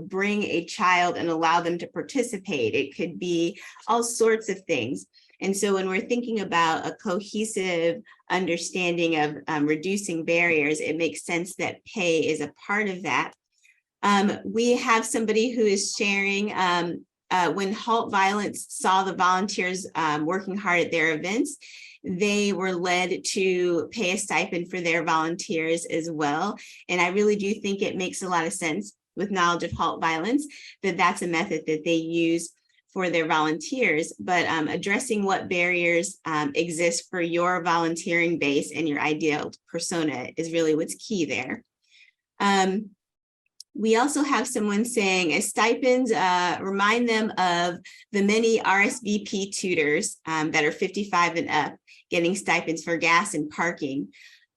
Speaker 1: bring a child and allow them to participate. It could be all sorts of things. And so when we're thinking about a cohesive understanding of reducing barriers, it makes sense that pay is a part of that. We have somebody who is sharing when Halt Violence saw the volunteers working hard at their events, they were led to pay a stipend for their volunteers as well. And I really do think it makes a lot of sense, with knowledge of Halt Violence, that that's a method that they use for their volunteers. But addressing what barriers exist for your volunteering base and your ideal persona is really what's key there. We also have someone saying, as stipends remind them of the many RSVP tutors that are 55 and up, getting stipends for gas and parking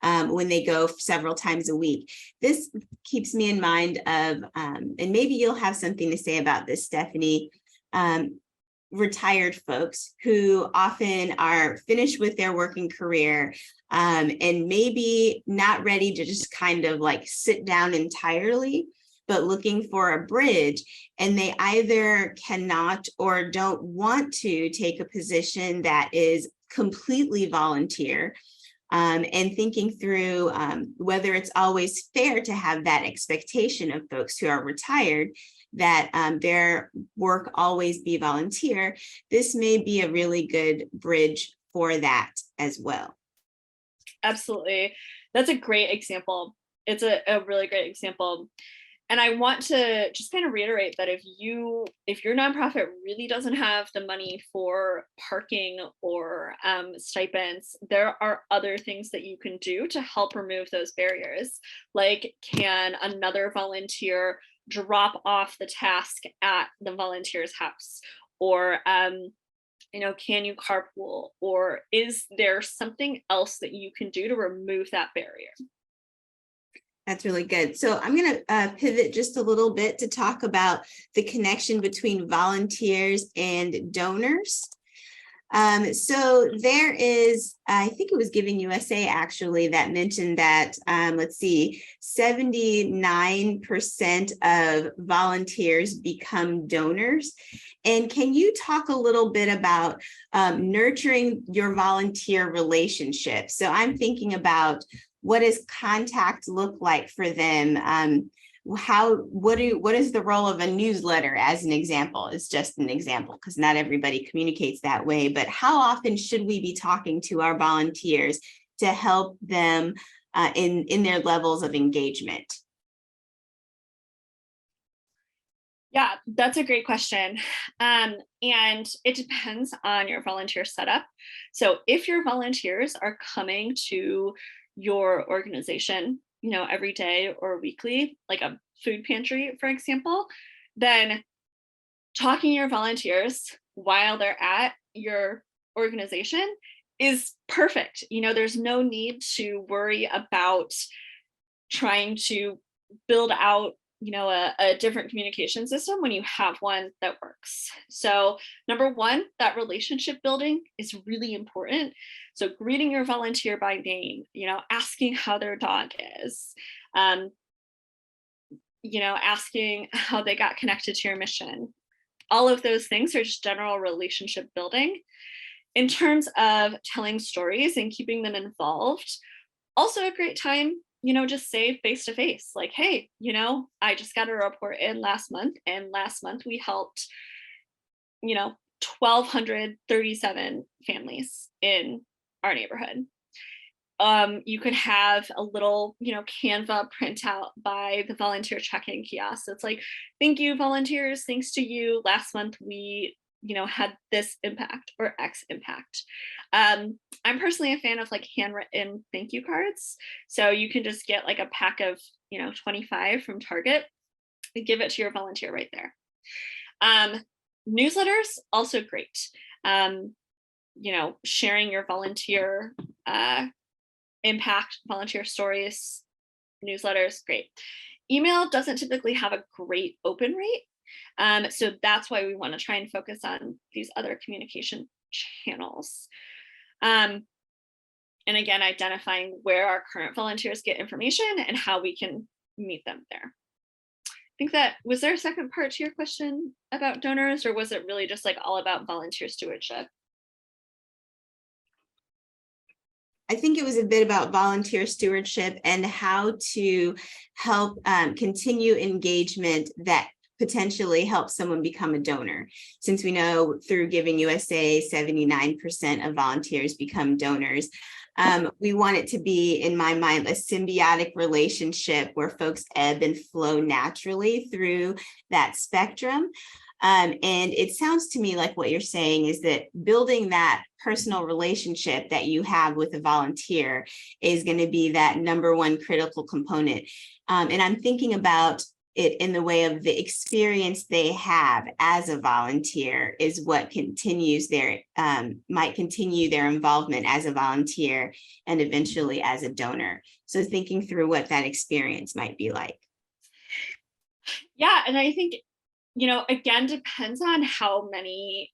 Speaker 1: when they go several times a week. This keeps me in mind of, and maybe you'll have something to say about this, Stephanie, retired folks who often are finished with their working career and maybe not ready to just kind of like sit down entirely, but looking for a bridge, and they either cannot or don't want to take a position that is completely volunteer, and thinking through whether it's always fair to have that expectation of folks who are retired that their work always be volunteer. This may be a really good bridge for that as well.
Speaker 2: Absolutely. That's a great example. It's a really great example. And I want to just kind of reiterate that if your nonprofit really doesn't have the money for parking or stipends, there are other things that you can do to help remove those barriers. Like, can another volunteer drop off the task at the volunteer's house? Or can you carpool? Or is there something else that you can do to remove that barrier?
Speaker 1: That's really good. So I'm going to pivot just a little bit to talk about the connection between volunteers and donors. So there is, I think it was Giving USA actually that mentioned that, let's see, 79% of volunteers become donors. And can you talk a little bit about nurturing your volunteer relationship? So I'm thinking about, what does contact look like for them? What is the role of a newsletter as an example? It's just an example because not everybody communicates that way, but how often should we be talking to our volunteers to help them in their levels of engagement?
Speaker 2: Yeah, that's a great question. And it depends on your volunteer setup. So if your volunteers are coming to your organization, every day or weekly, like a food pantry, for example, then talking to your volunteers while they're at your organization is perfect. There's no need to worry about trying to build out a different communication system when you have one that works. So number one, that relationship building is really important. So greeting your volunteer by name, asking how their dog is, asking how they got connected to your mission. All of those things are just general relationship building. In terms of telling stories and keeping them involved, also a great time, just say face to face, like, hey, I just got a report in last month, and last month we helped, 1,237 families in our neighborhood. You could have a little, Canva printout by the volunteer check-in kiosk. So it's like, thank you, volunteers. Thanks to you. Last month we, had this impact or X impact. I'm personally a fan of like handwritten thank you cards. So you can just get like a pack of, 25 from Target and give it to your volunteer right there. Newsletters, also great. Sharing your volunteer impact, volunteer stories, newsletters, great. Email doesn't typically have a great open rate. So that's why we want to try and focus on these other communication channels. And again, identifying where our current volunteers get information and how we can meet them there. I think was there a second part to your question about donors, or was it really just like all about volunteer stewardship?
Speaker 1: I think it was a bit about volunteer stewardship and how to help continue engagement that potentially help someone become a donor. Since we know through Giving USA, 79% of volunteers become donors. We want it to be, in my mind, a symbiotic relationship where folks ebb and flow naturally through that spectrum. And it sounds to me like what you're saying is that building that personal relationship that you have with a volunteer is going to be that number one critical component. And I'm thinking about it in the way of the experience they have as a volunteer is what continues their, might continue their involvement as a volunteer and eventually as a donor. So thinking through what that experience might be like.
Speaker 2: Yeah, and I think, again, depends on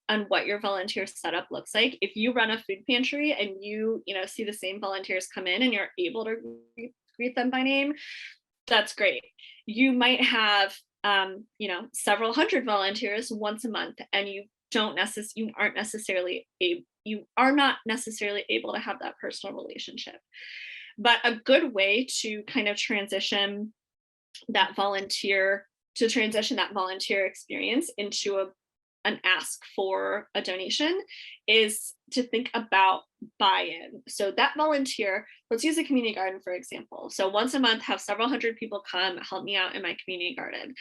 Speaker 2: on what your volunteer setup looks like. If you run a food pantry and you see the same volunteers come in and you're able to greet them by name, that's great. You might have, several hundred volunteers once a month, and you are not necessarily able to have that personal relationship. But a good way to kind of transition that volunteer experience into an ask for a donation is to think about buy-in. So that volunteer, let's use a community garden, for example. So once a month, have several hundred people come help me out in my community garden.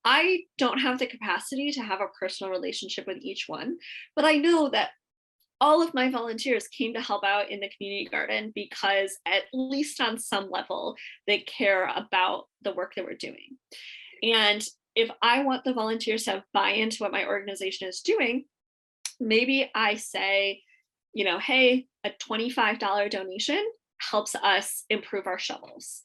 Speaker 2: I don't have the capacity to have a personal relationship with each one, but I know that all of my volunteers came to help out in the community garden because at least on some level, they care about the work that we're doing. And if I want the volunteers to have buy-in to what my organization is doing, maybe I say, hey, a $25 donation helps us improve our shovels.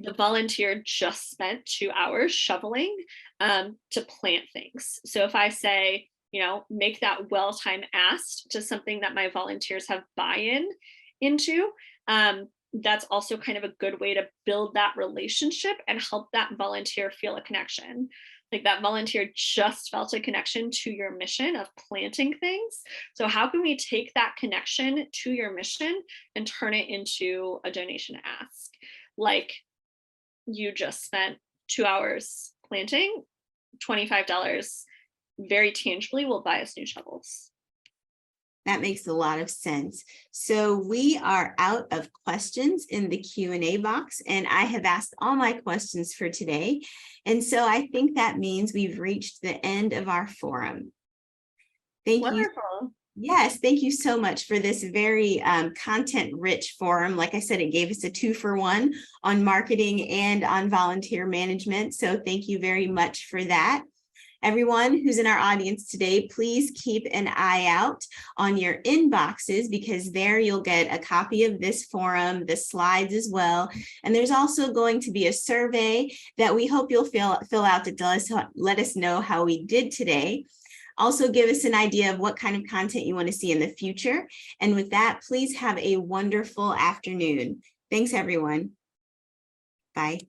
Speaker 2: The volunteer just spent 2 hours shoveling to plant things. So if I say, make that well-timed ask to something that my volunteers have buy-in into, that's also kind of a good way to build that relationship and help that volunteer feel a connection. Like that volunteer just felt a connection to your mission of planting things. So how can we take that connection to your mission and turn it into a donation ask? Like, you just spent 2 hours planting, $25 very tangibly will buy us new shovels.
Speaker 1: That makes a lot of sense. So we are out of questions in the Q&A box, and I have asked all my questions for today. And so I think that means we've reached the end of our forum. Thank you. Yes, thank you so much for this very content-rich forum. Like I said, it gave us a 2-for-1 on marketing and on volunteer management. So thank you very much for that. Everyone who's in our audience today, please keep an eye out on your inboxes, because there you'll get a copy of this forum, the slides as well. And there's also going to be a survey that we hope you'll fill out to let us know how we did today. Also give us an idea of what kind of content you want to see in the future. And with that, please have a wonderful afternoon. Thanks, everyone. Bye.